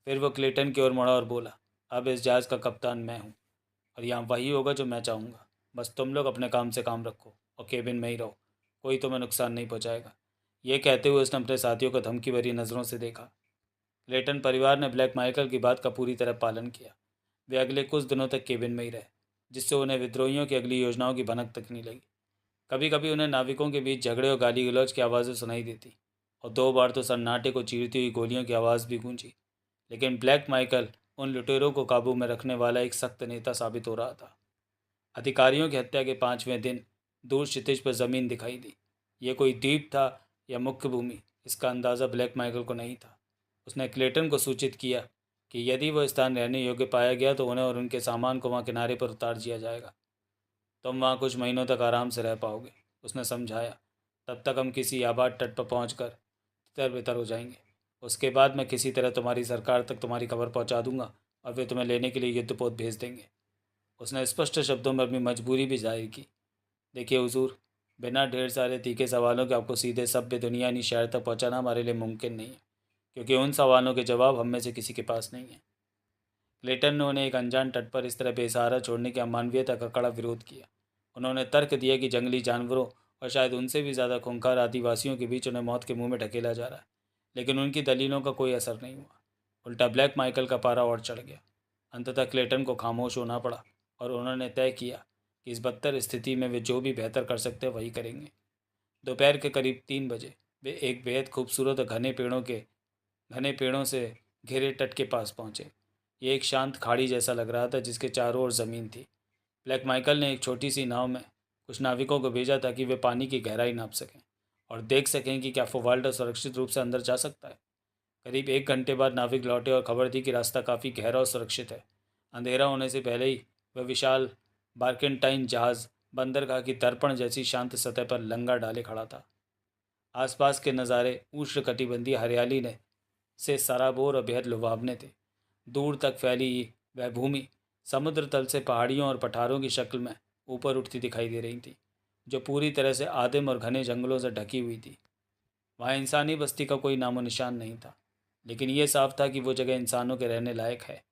फिर वो क्लेटन की ओर मुड़ा और बोला, अब इस जहाज़ का कप्तान मैं हूँ और यहाँ वही होगा जो मैं चाहूँगा। बस तुम लोग अपने काम से काम रखो और केबिन में ही रहो, कोई तुम्हें नुकसान नहीं पहुँचाएगा। ये कहते हुए उसने अपने साथियों को धमकी भरी नज़रों से देखा। क्लेटन परिवार ने ब्लैक माइकल की बात का पूरी तरह पालन किया। वे अगले कुछ दिनों तक केबिन में ही रहे, जिससे उन्हें विद्रोहियों की अगली योजनाओं की भनक तक नहीं लगी। कभी कभी उन्हें नाविकों के बीच झगड़े और गाली गलौज की आवाज़ें सुनाई देती, और 2 बार तो सन्नाटे को चीरती हुई गोलियों की आवाज़ भी गूंजी। लेकिन ब्लैक माइकल उन लुटेरों को काबू में रखने वाला एक सख्त नेता साबित हो रहा था। अधिकारियों की हत्या के 5वें दिन दूर क्षितिज पर जमीन दिखाई दी। ये कोई द्वीप था या मुख्य भूमि, इसका अंदाज़ा ब्लैक माइकल को नहीं था। उसने क्लेटन को सूचित किया कि यदि वह स्थान रहने योग्य पाया गया तो उन्हें और उनके सामान को वहाँ किनारे पर उतार दिया जाएगा। तुम वहाँ कुछ महीनों तक आराम से रह पाओगे, उसने समझाया। तब तक हम किसी आबाद तट पर पहुँच कर तितर बितर हो जाएंगे। उसके बाद मैं किसी तरह तुम्हारी सरकार तक तुम्हारी खबर पहुँचा दूंगा और वे तुम्हें लेने के लिए युद्धपोत भेज देंगे। उसने स्पष्ट शब्दों में अपनी मजबूरी भी जाहिर की। देखिए हुजूर, बिना ढेर सारे तीखे सवालों के आपको सीधे सभ्य दुनिया यानी शहर तक पहुंचाना हमारे लिए मुमकिन नहीं है, क्योंकि उन सवालों के जवाब हम में से किसी के पास नहीं है। क्लेटन ने उन्हें एक अनजान तट पर इस तरह बेसहारा छोड़ने की अमानवीयता का कड़ा विरोध किया। उन्होंने तर्क दिया कि जंगली जानवरों और शायद उनसे भी ज़्यादा खूंखार आदिवासियों के बीच उन्हें मौत के मुंह में ढकेला जा रहा है, लेकिन उनकी दलीलों का कोई असर नहीं हुआ। उल्टा ब्लैक माइकल का पारा और चढ़ गया। अंततः क्लेटन को खामोश होना पड़ा और उन्होंने तय किया कि इस बदतर स्थिति में वे जो भी बेहतर कर सकते हैं वही करेंगे। दोपहर के करीब 3 बजे वे एक बेहद खूबसूरत और घने पेड़ों से घिरे तट के पास पहुंचे। ये एक शांत खाड़ी जैसा लग रहा था जिसके चारों ओर ज़मीन थी। ब्लैक माइकल ने एक छोटी सी नाव में कुछ नाविकों को भेजा ताकि वे पानी की गहराई नाप सकें और देख सकें कि क्या फोवाल्डर सुरक्षित रूप से अंदर जा सकता है। करीब 1 घंटे बाद नाविक लौटे और खबर दी कि रास्ता काफ़ी गहरा और सुरक्षित है। अंधेरा होने से पहले ही वह विशाल बार्केंटाइन जहाज़ बंदरगाह की दर्पण जैसी शांत सतह पर लंगा डाले खड़ा था। आसपास के नज़ारे उष्णकटिबंधीय हरियाली ने से सराबोर और बेहद लुभावने थे। दूर तक फैली वह भूमि समुद्र तल से पहाड़ियों और पठारों की शक्ल में ऊपर उठती दिखाई दे रही थी, जो पूरी तरह से आदिम और घने जंगलों से ढकी हुई थी। वहाँ इंसानी बस्ती का कोई नामो निशान नहीं था, लेकिन ये साफ था कि वो जगह इंसानों के रहने लायक है।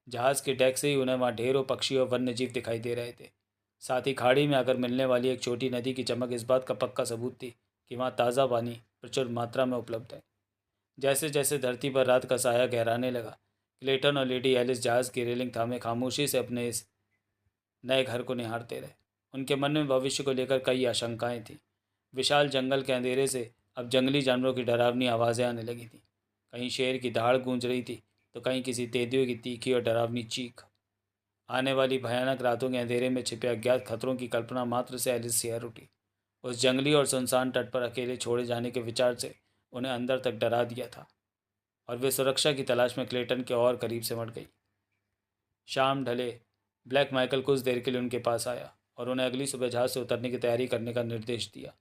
जहाज़ के डेक से ही उन्हें वहाँ ढेरों पक्षी और वन्य जीव दिखाई दे रहे थे। साथ ही खाड़ी में आकर मिलने वाली एक छोटी नदी की चमक इस बात का पक्का सबूत थी कि वहाँ ताज़ा पानी प्रचुर मात्रा में उपलब्ध है। जैसे जैसे धरती पर रात का साया गहराने लगा, क्लेटन और लेडी एलिस जहाज़ की रेलिंग थामे खामोशी से अपने इस नए घर को निहारते रहे। उनके मन में भविष्य को लेकर कई आशंकाएं थीं। विशाल जंगल के अंधेरे से अब जंगली जानवरों की डरावनी आवाज़ें आने लगी थीं। कहीं शेर की दहाड़ गूंज रही थी तो कहीं किसी तेंदुए की तीखी और डरावनी चीख। आने वाली भयानक रातों के अंधेरे में छिपे अज्ञात खतरों की कल्पना मात्र से एलिस सिहर उठी। उस जंगली और सुनसान तट पर अकेले छोड़े जाने के विचार से उन्हें अंदर तक डरा दिया था, और वे सुरक्षा की तलाश में क्लेटन के और करीब सिमट गई। शाम ढले, ब्लैक माइकल कुछ देर के लिए उनके पास आया और उन्हें अगली सुबह जहाज से उतरने की तैयारी करने का निर्देश दिया।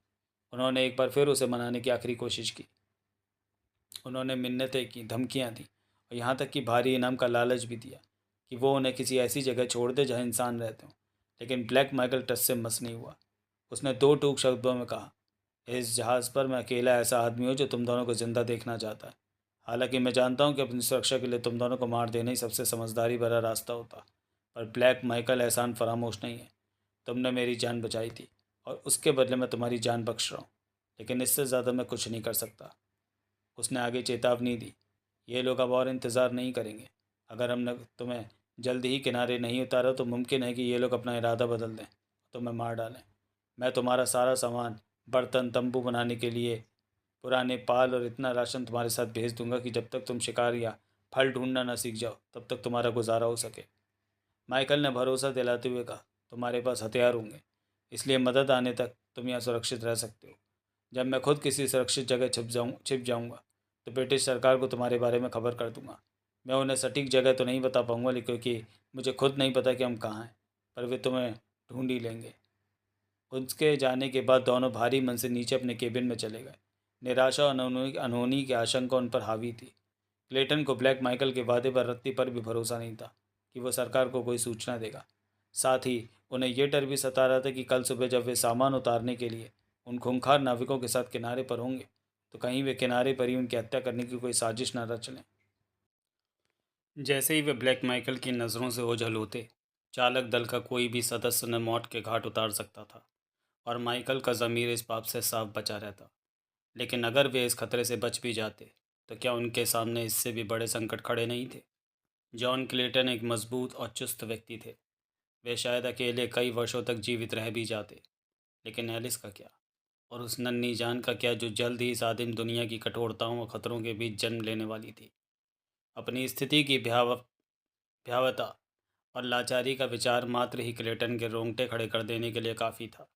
उन्होंने एक बार फिर उसे मनाने की आखिरी कोशिश की। उन्होंने मिन्नतें की, धमकियाँ दी और यहाँ तक कि भारी इनाम का लालच भी दिया कि वो उन्हें किसी ऐसी जगह छोड़ दे जहाँ इंसान रहते हों। लेकिन ब्लैक माइकल टस से मस नहीं हुआ। उसने 2 टूक शब्दों में कहा, इस जहाज़ पर मैं अकेला ऐसा आदमी हूँ जो तुम दोनों को ज़िंदा देखना चाहता है। हालांकि मैं जानता हूँ कि अपनी सुरक्षा के लिए तुम दोनों को मार देना ही सबसे समझदारी भरा रास्ता होता, पर ब्लैक माइकल एहसान फरामोश नहीं है। तुमने मेरी जान बचाई थी और उसके बदले मैं तुम्हारी जान बख्श रहा हूँ, लेकिन इससे ज़्यादा मैं कुछ नहीं कर सकता। उसने आगे चेतावनी दी, ये लोग अब और इंतज़ार नहीं करेंगे। अगर हमने तुम्हें जल्द ही किनारे नहीं उतारा तो मुमकिन है कि ये लोग अपना इरादा बदल दें, तुम्हें मार डालें। मैं तुम्हारा सारा सामान, बर्तन, तंबू बनाने के लिए पुराने पाल और इतना राशन तुम्हारे साथ भेज दूंगा कि जब तक तुम शिकार या फल ढूंढना न सीख जाओ तब तक तुम्हारा गुजारा हो सके। माइकल ने भरोसा दिलाते हुए कहा, तुम्हारे पास हथियार होंगे, इसलिए मदद आने तक तुम यहाँ सुरक्षित रह सकते हो। जब मैं खुद किसी सुरक्षित जगह छिप जाऊँगा तो ब्रिटिश सरकार को तुम्हारे बारे में खबर कर दूंगा। मैं उन्हें सटीक जगह तो नहीं बता पाऊँगा, लेकिन क्योंकि मुझे खुद नहीं पता कि हम कहाँ हैं, पर वे तुम्हें ढूंढ ही लेंगे। उसके जाने के बाद दोनों भारी मन से नीचे अपने केबिन में चले गए। निराशा और अनहोनी की आशंका उन पर हावी थी। क्लेटन को ब्लैक माइकल के वादे पर रत्ती पर भी भरोसा नहीं था कि वह सरकार को कोई सूचना देगा। साथ ही उन्हें यह डर भी सता रहा था कि कल सुबह जब वे सामान उतारने के लिए उन खूंखार नाविकों के साथ किनारे पर होंगे तो कहीं वे किनारे पर ही उनकी हत्या करने की कोई साजिश न रच लें। जैसे ही वे ब्लैक माइकल की नज़रों से ओझल होते, चालक दल का कोई भी सदस्य उन्हें मौत के घाट उतार सकता था और माइकल का ज़मीर इस बात से साफ बचा रहता। लेकिन अगर वे इस खतरे से बच भी जाते, तो क्या उनके सामने इससे भी बड़े संकट खड़े नहीं थे? जॉन क्लेटन एक मजबूत और चुस्त व्यक्ति थे। वे शायद अकेले कई वर्षों तक जीवित रह भी जाते। लेकिन एलिस का क्या? और उस नन्ही जान का क्या, जो जल्द ही इस आदिम दुनिया की कठोरताओं और खतरों के बीच जन्म लेने वाली थी? अपनी स्थिति की भयावता और लाचारी का विचार मात्र ही क्लेटन के रोंगटे खड़े कर देने के लिए काफ़ी था।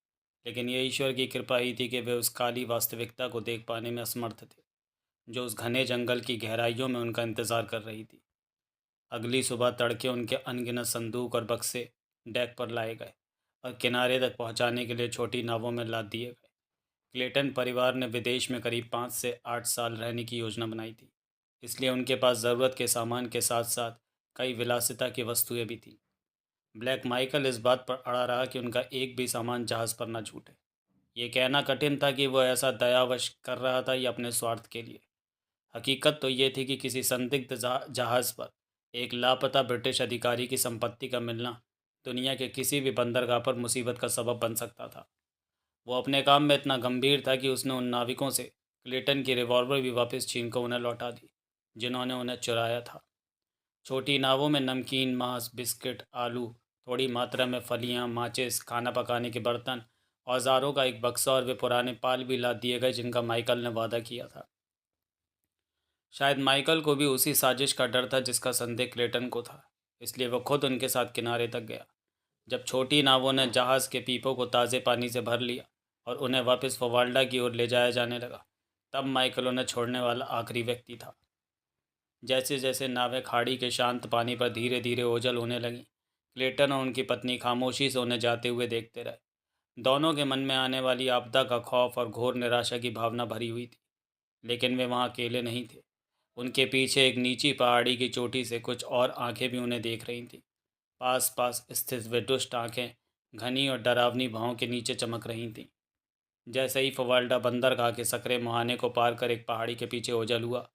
लेकिन यह ईश्वर की कृपा ही थी कि वे उस काली वास्तविकता को देख पाने में असमर्थ थे, जो उस घने जंगल की गहराइयों में उनका इंतज़ार कर रही थी। अगली सुबह तड़के उनके अनगिनत संदूक और बक्से डेक पर लाए गए और किनारे तक पहुंचाने के लिए छोटी नावों में लाद दिए गए। क्लेटन परिवार ने विदेश में करीब 5 से 8 साल रहने की योजना बनाई थी, इसलिए उनके पास ज़रूरत के सामान के साथ साथ कई विलासिता की वस्तुएं भी थीं। ब्लैक माइकल इस बात पर अड़ा रहा कि उनका एक भी सामान जहाज़ पर न छूटे। ये कहना कठिन था कि वह ऐसा दयावश कर रहा था या अपने स्वार्थ के लिए। हकीकत तो ये थी कि किसी संदिग्ध जहाज़ पर एक लापता ब्रिटिश अधिकारी की संपत्ति का मिलना दुनिया के किसी भी बंदरगाह पर मुसीबत का सबब बन सकता था। वो अपने काम में इतना गंभीर था कि उसने उन नाविकों से क्लेटन की रिवॉल्वर भी वापस छीन कर उन्हें लौटा दी, जिन्होंने उन्हें चुराया था। छोटी नावों में नमकीन, मांस, बिस्किट, आलू, थोड़ी मात्रा में फलियां, माचिस, खाना पकाने के बर्तन, औजारों का एक बक्सा और वे पुराने पाल भी लाद दिए गए जिनका माइकल ने वादा किया था। शायद माइकल को भी उसी साजिश का डर था जिसका संदेह क्लेटन को था, इसलिए वह खुद उनके साथ किनारे तक गया। जब छोटी नावों ने जहाज़ के पीपों को ताज़े पानी से भर लिया और उन्हें वापस फवाल्डा की ओर ले जाया जाने लगा, तब माइकल उन्हें छोड़ने वाला आखिरी व्यक्ति था। जैसे जैसे नावें खाड़ी के शांत पानी पर धीरे धीरे ओझल होने लगीं, क्लेटन और उनकी पत्नी खामोशी से उन्हें जाते हुए देखते रहे। दोनों के मन में आने वाली आपदा का खौफ और घोर निराशा की भावना भरी हुई थी। लेकिन वे वहाँ अकेले नहीं थे। उनके पीछे एक नीची पहाड़ी की चोटी से कुछ और आंखें भी उन्हें देख रही थीं। पास पास स्थित वे दुष्ट आंखें घनी और डरावनी भावों के नीचे चमक रही थीं। जैसे ही फवाल्डा बंदरगाह के सकरे मुहाने को पार कर एक पहाड़ी के पीछे ओझल हुआ,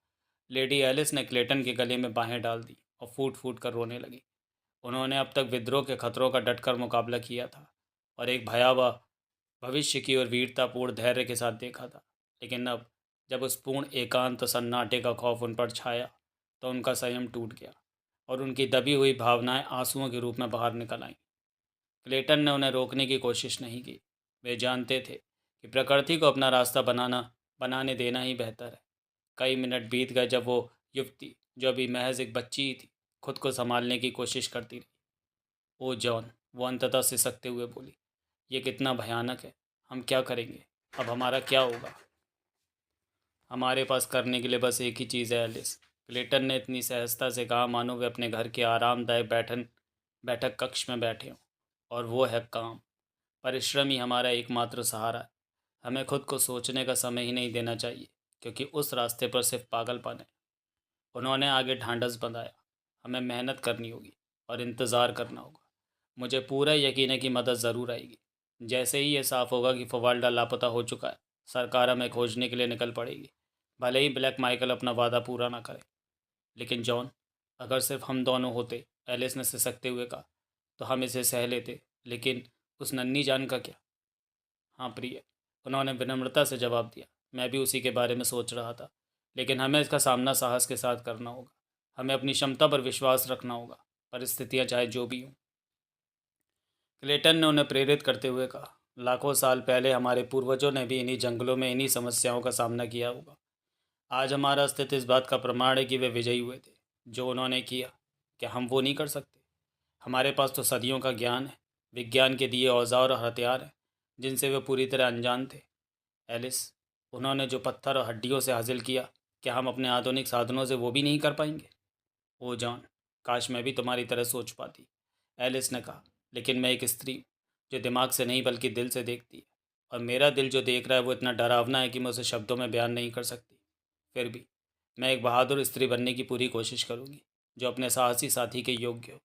लेडी एलिस ने क्लेटन के गले में बाहें डाल दी और फूट फूट कर रोने लगी। उन्होंने अब तक विद्रोह के खतरों का डटकर मुकाबला किया था और एक भयावह भविष्य की ओर वीरतापूर्ण धैर्य के साथ देखा था। लेकिन अब जब उस पूर्ण एकांत सन्नाटे का खौफ उन पर छाया, तो उनका संयम टूट गया और उनकी दबी हुई भावनाएं आंसुओं के रूप में बाहर निकल आईं। क्लेटन ने उन्हें रोकने की कोशिश नहीं की। वे जानते थे कि प्रकृति को अपना रास्ता बनाने देना ही बेहतर है। कई मिनट बीत गए जब वो युवती, जो अभी महज एक बच्ची ही थी, खुद को संभालने की कोशिश करती रही। ओ जॉन, वो अंततः सिसकते हुए बोली, ये कितना भयानक है। हम क्या करेंगे? अब हमारा क्या होगा? हमारे पास करने के लिए बस एक ही चीज़ है एलिस, क्लेटन ने इतनी सहजता से कहा मानो वे अपने घर के आरामदायक बैठक कक्ष में बैठे हों। और वो है काम। परिश्रम ही हमारा एकमात्र सहारा है। हमें खुद को सोचने का समय ही नहीं देना चाहिए, क्योंकि उस रास्ते पर सिर्फ पागलपन है। उन्होंने आगे ढांढस बंधाया, हमें मेहनत करनी होगी और इंतज़ार करना होगा। मुझे पूरा यकीन है कि मदद ज़रूर आएगी। जैसे ही ये साफ़ होगा कि फवाल्डा लापता हो चुका है, सरकार हमें खोजने के लिए निकल पड़ेगी, भले ही ब्लैक माइकल अपना वादा पूरा ना करे। लेकिन जॉन, अगर सिर्फ हम दोनों होते, एलिस ने सिसकते हुए कहा, तो हम इसे सह लेते। लेकिन उस नन्ही जान का क्या? हाँ प्रिय, उन्होंने विनम्रता से जवाब दिया, मैं भी उसी के बारे में सोच रहा था। लेकिन हमें इसका सामना साहस के साथ करना होगा। हमें अपनी क्षमता पर विश्वास रखना होगा, परिस्थितियाँ चाहे जो भी हों। क्लेटन ने उन्हें प्रेरित करते हुए कहा, लाखों साल पहले हमारे पूर्वजों ने भी इन्हीं जंगलों में इन्हीं समस्याओं का सामना किया होगा। आज हमारा अस्तित्व इस बात का प्रमाण है कि वे विजयी हुए थे। जो उन्होंने किया, क्या हम वो नहीं कर सकते? हमारे पास तो सदियों का ज्ञान है, विज्ञान के दिए औजार और हथियार हैं जिनसे वे पूरी तरह अनजान थे। एलिस, उन्होंने जो पत्थर और हड्डियों से हासिल किया, क्या हम अपने आधुनिक साधनों से वो भी नहीं कर पाएंगे? ओ जॉन, काश मैं भी तुम्हारी तरह सोच पाती, एलिस ने कहा। लेकिन मैं एक स्त्री हूँ, जो दिमाग से नहीं बल्कि दिल से देखती है। और मेरा दिल जो देख रहा है वो इतना डरावना है कि मैं उसे शब्दों में बयान नहीं कर सकती। फिर भी मैं एक बहादुर स्त्री बनने की पूरी कोशिश करूँगी, जो अपने साहसी साथी के योग्य हो।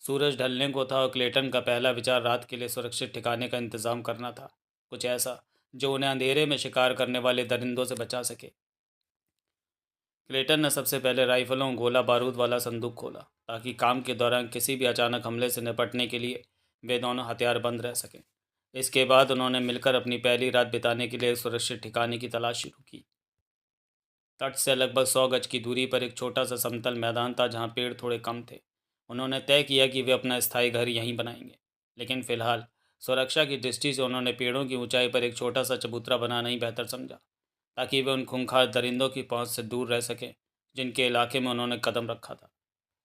सूरज ढलने को था और क्लेटन का पहला विचार रात के लिए सुरक्षित ठिकाने का इंतजाम करना था, कुछ ऐसा जो उन्हें अंधेरे में शिकार करने वाले दरिंदों से बचा सके। क्लेटन ने सबसे पहले राइफलों गोला बारूद वाला संदूक खोला ताकि काम के दौरान किसी भी अचानक हमले से निपटने के लिए वे दोनों हथियारबंद रह सकें। इसके बाद उन्होंने मिलकर अपनी पहली रात बिताने के लिए एक सुरक्षित ठिकाने की तलाश शुरू की। तट से लगभग 100 गज की दूरी पर एक छोटा सा समतल मैदान था जहाँ पेड़ थोड़े कम थे। उन्होंने तय किया कि वे अपना स्थायी घर यहीं बनाएंगे, लेकिन फिलहाल सुरक्षा की दृष्टि से उन्होंने पेड़ों की ऊंचाई पर एक छोटा सा चबूतरा बनाना ही बेहतर समझा, ताकि वे उन खूंखार दरिंदों की पहुंच से दूर रह सकें जिनके इलाके में उन्होंने कदम रखा था।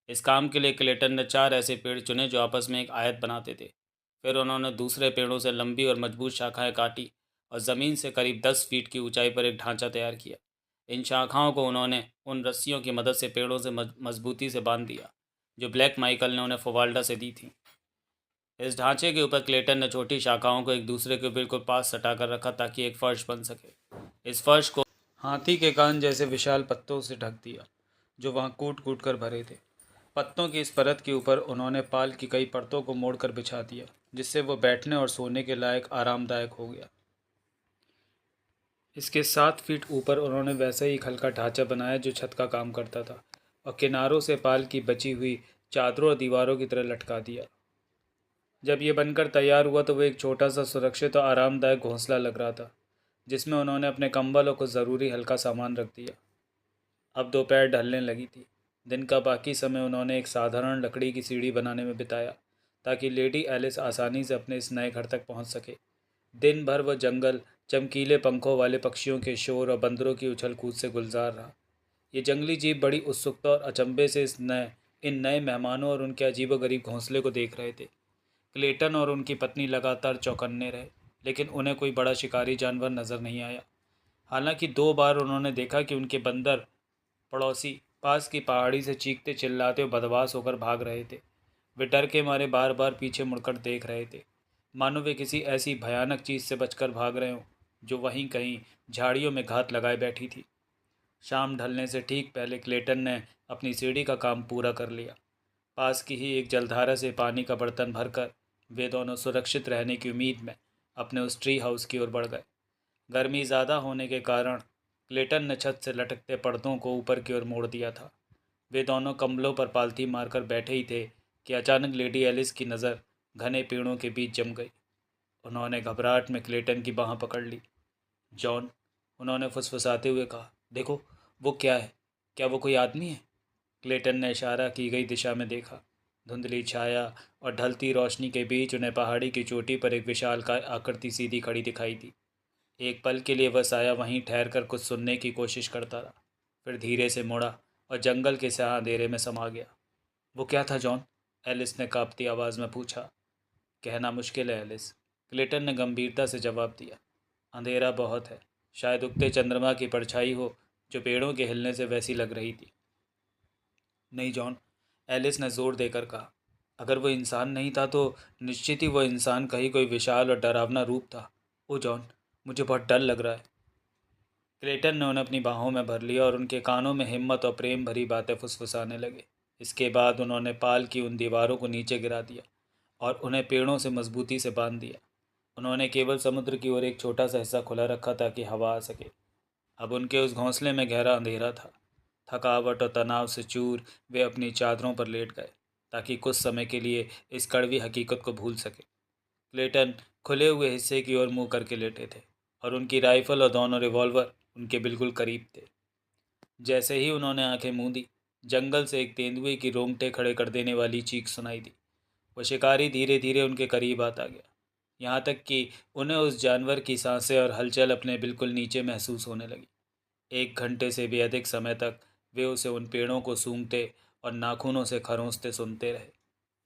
इस काम के लिए क्लेटन ने 4 ऐसे पेड़ चुने जो आपस में एक आयत बनाते थे। फिर उन्होंने दूसरे पेड़ों से लंबी और मजबूत शाखाएं काटी और ज़मीन से करीब 10 फीट की ऊंचाई पर एक ढांचा तैयार किया। इन शाखाओं को उन्होंने उन रस्सियों की मदद से पेड़ों से मजबूती से बांध दिया जो ब्लैक माइकल ने उन्हें फोवाल्डा से दी थी। इस ढांचे के ऊपर क्लेटन ने छोटी शाखाओं को एक दूसरे के बिल्कुल पास सटा कर रखा ताकि एक फर्श बन सके। इस फर्श को हाथी के कान जैसे विशाल पत्तों से ढक दिया जो वहाँ कूट कूट कर भरे थे। पत्तों की इस परत के ऊपर उन्होंने पाल की कई परतों को मोड़कर बिछा दिया, जिससे वो बैठने और सोने के लायक आरामदायक हो गया। इसके 7 फीट ऊपर उन्होंने वैसा ही एक हल्का ढांचा बनाया जो छत का काम करता था, और किनारों से पाल की बची हुई चादरों और दीवारों की तरह लटका दिया। जब ये बनकर तैयार हुआ तो वो एक छोटा सा सुरक्षित और आरामदायक घोंसला लग रहा था, जिसमें उन्होंने अपने कंबल और कुछ ज़रूरी हल्का सामान रख दिया। अब दोपहर ढलने लगी थी। दिन का बाकी समय उन्होंने एक साधारण लकड़ी की सीढ़ी बनाने में बिताया ताकि लेडी एलिस आसानी से अपने इस नए घर तक पहुंच सके। दिन भर वह जंगल, चमकीले पंखों वाले पक्षियों के शोर और बंदरों की उछल कूद से गुलजार रहा। ये जंगली जीव बड़ी उत्सुकता और अचंभे से इन नए मेहमानों और उनके अजीबोगरीब घोंसले को देख रहे थे। क्लेटन और उनकी पत्नी लगातार चौकन्ने रहे, लेकिन उन्हें कोई बड़ा शिकारी जानवर नजर नहीं आया। हालांकि 2 बार उन्होंने देखा कि उनके बंदर पड़ोसी पास की पहाड़ी से चीखते चिल्लाते और बदमाश होकर भाग रहे थे। वे डर के मारे बार बार पीछे मुड़कर देख रहे थे, मानो वे किसी ऐसी भयानक चीज़ से बचकर भाग रहे हों जो वहीं कहीं झाड़ियों में घात लगाए बैठी थी। शाम ढलने से ठीक पहले क्लेटन ने अपनी सीढ़ी का काम पूरा कर लिया। पास की ही एक जलधारा से पानी का बर्तन भरकर वे दोनों सुरक्षित रहने की उम्मीद में अपने उस ट्री हाउस की ओर बढ़ गए। गर्मी ज़्यादा होने के कारण क्लेटन ने छत से लटकते पर्दों को ऊपर की ओर मोड़ दिया था। वे दोनों कंबलों पर पालथी मारकर बैठे ही थे कि अचानक लेडी एलिस की नज़र घने पेड़ों के बीच जम गई। उन्होंने घबराहट में क्लेटन की बाँह पकड़ ली। जॉन, उन्होंने फुसफुसाते हुए कहा, देखो, वो क्या है? क्या वो कोई आदमी है? क्लेटन ने इशारा की गई दिशा में देखा। धुंधली छाया और ढलती रोशनी के बीच उन्हें पहाड़ी की चोटी पर एक विशालकाय आकृति सीधी खड़ी दिखाई दी। एक पल के लिए वह साया वहीं ठहर कर कुछ सुनने की कोशिश करता रहा, फिर धीरे से मुड़ा और जंगल के स्याह अंधेरे में समा गया। वो क्या था जॉन? एलिस ने कांपती आवाज़ में पूछा। कहना मुश्किल है एलिस, क्लेटन ने गंभीरता से जवाब दिया। अंधेरा बहुत है, शायद उगते चंद्रमा की परछाई हो जो पेड़ों के हिलने से वैसी लग रही थी। नहीं जॉन, एलिस ने जोर देकर कहा, अगर वो इंसान नहीं था तो निश्चित ही वो इंसान का ही कोई विशाल और डरावना रूप था। ओ जॉन, मुझे बहुत डर लग रहा है। क्लेटन ने उन्हें अपनी बाहों में भर लिया और उनके कानों में हिम्मत और प्रेम भरी बातें फुसफुसाने लगे। इसके बाद उन्होंने पाल की उन दीवारों को नीचे गिरा दिया और उन्हें पेड़ों से मजबूती से बांध दिया। उन्होंने केवल समुद्र की ओर एक छोटा सा हिस्सा खुला रखा ताकि हवा आ सके। अब उनके उस घोंसले में गहरा अंधेरा था। थकावट और तनाव से चूर वे अपनी चादरों पर लेट गए ताकि कुछ समय के लिए इस कड़वी हकीकत को भूल सके। क्लेटन खुले हुए हिस्से की ओर मुंह करके लेटे थे और उनकी राइफल और दोनों रिवॉल्वर उनके बिल्कुल करीब थे। जैसे ही उन्होंने आंखें मूंदी, जंगल से एक तेंदुए की रोंगटे खड़े कर देने वाली चीख सुनाई दी। वो शिकारी धीरे धीरे उनके करीब आता गया, यहाँ तक कि उन्हें उस जानवर की सांसें और हलचल अपने बिल्कुल नीचे महसूस होने लगी। 1 घंटे से भी अधिक समय तक वे उसे उन पेड़ों को सूंघते और नाखूनों से खरोंचते सुनते रहे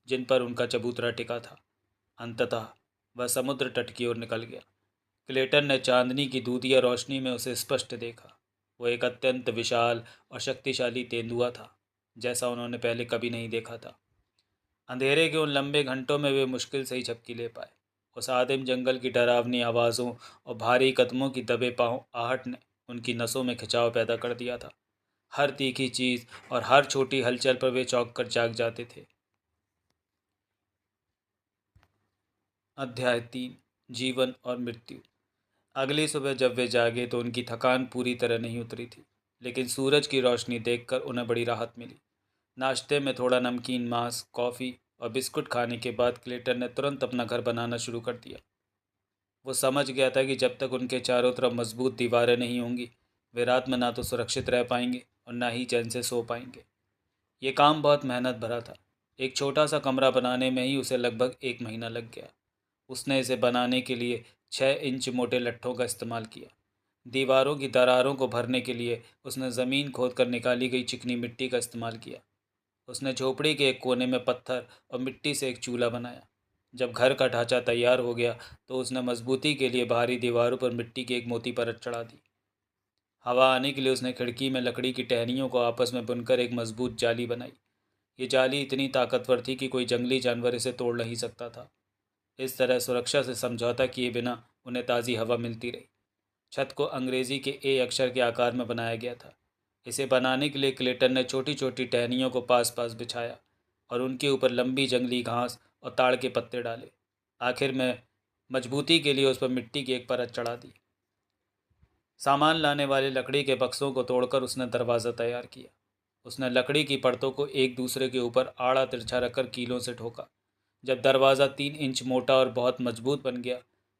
जिन पर उनका चबूतरा टिका था। अंततः वह समुद्र तट की ओर निकल गया। क्लेटन ने चांदनी की दूधिया रोशनी में उसे स्पष्ट देखा। वो एक अत्यंत विशाल और शक्तिशाली तेंदुआ था, जैसा उन्होंने पहले कभी नहीं देखा था। अंधेरे के उन लंबे घंटों में वे मुश्किल से ही झपकी ले पाए। उस आदिम जंगल की डरावनी आवाज़ों और भारी कदमों की दबे पाँव आहट ने उनकी नसों में खिंचाव पैदा कर दिया था। हर तीखी चीज़ और हर छोटी हलचल पर वे चौंक कर जाग जाते थे। अध्याय 3, जीवन और मृत्यु। अगली सुबह जब वे जागे तो उनकी थकान पूरी तरह नहीं उतरी थी। लेकिन सूरज की रोशनी देखकर उन्हें बड़ी राहत मिली। नाश्ते में थोड़ा नमकीन मांस, कॉफ़ी और बिस्कुट खाने के बाद क्लेटन ने तुरंत अपना घर बनाना शुरू कर दिया। वो समझ गया था कि जब तक उनके चारों तरफ मजबूत दीवारें नहीं होंगी, वे रात में ना तो सुरक्षित रह पाएंगे और ना ही चैन से सो पाएंगे। ये काम बहुत मेहनत भरा था। एक छोटा सा कमरा बनाने में ही उसे लगभग 1 महीना लग गया। उसने इसे बनाने के लिए 6 इंच मोटे लट्ठों का इस्तेमाल किया। दीवारों की दरारों को भरने के लिए उसने ज़मीन खोद कर निकाली गई चिकनी मिट्टी का इस्तेमाल किया। उसने झोपड़ी के एक कोने में पत्थर और मिट्टी से एक चूल्हा बनाया। जब घर का ढांचा तैयार हो गया तो उसने मजबूती के लिए बाहरी दीवारों पर मिट्टी की एक मोटी परत चढ़ा दी। हवा आने के लिए उसने खिड़की में लकड़ी की टहनियों को आपस में बुनकर एक मजबूत जाली बनाई। ये जाली इतनी ताकतवर थी कि कोई जंगली जानवर इसे तोड़ नहीं सकता था। इस तरह सुरक्षा से समझौता किए बिना उन्हें ताज़ी हवा मिलती रही। छत को अंग्रेज़ी के ए अक्षर के आकार में बनाया गया था। इसे बनाने के लिए क्लेटन ने छोटी छोटी टहनियों को पास पास बिछाया और उनके ऊपर लंबी जंगली घास और ताड़ के पत्ते डाले। आखिर में मजबूती के लिए उस पर मिट्टी की एक परत चढ़ा दी। सामान लाने वाले लकड़ी के बक्सों को तोड़कर उसने दरवाज़ा तैयार किया। उसने लकड़ी की परतों को एक दूसरे के ऊपर आड़ा तिरछा रखकर कीलों से ठोका। जब दरवाज़ा 3 इंच मोटा और बहुत मजबूत बन गया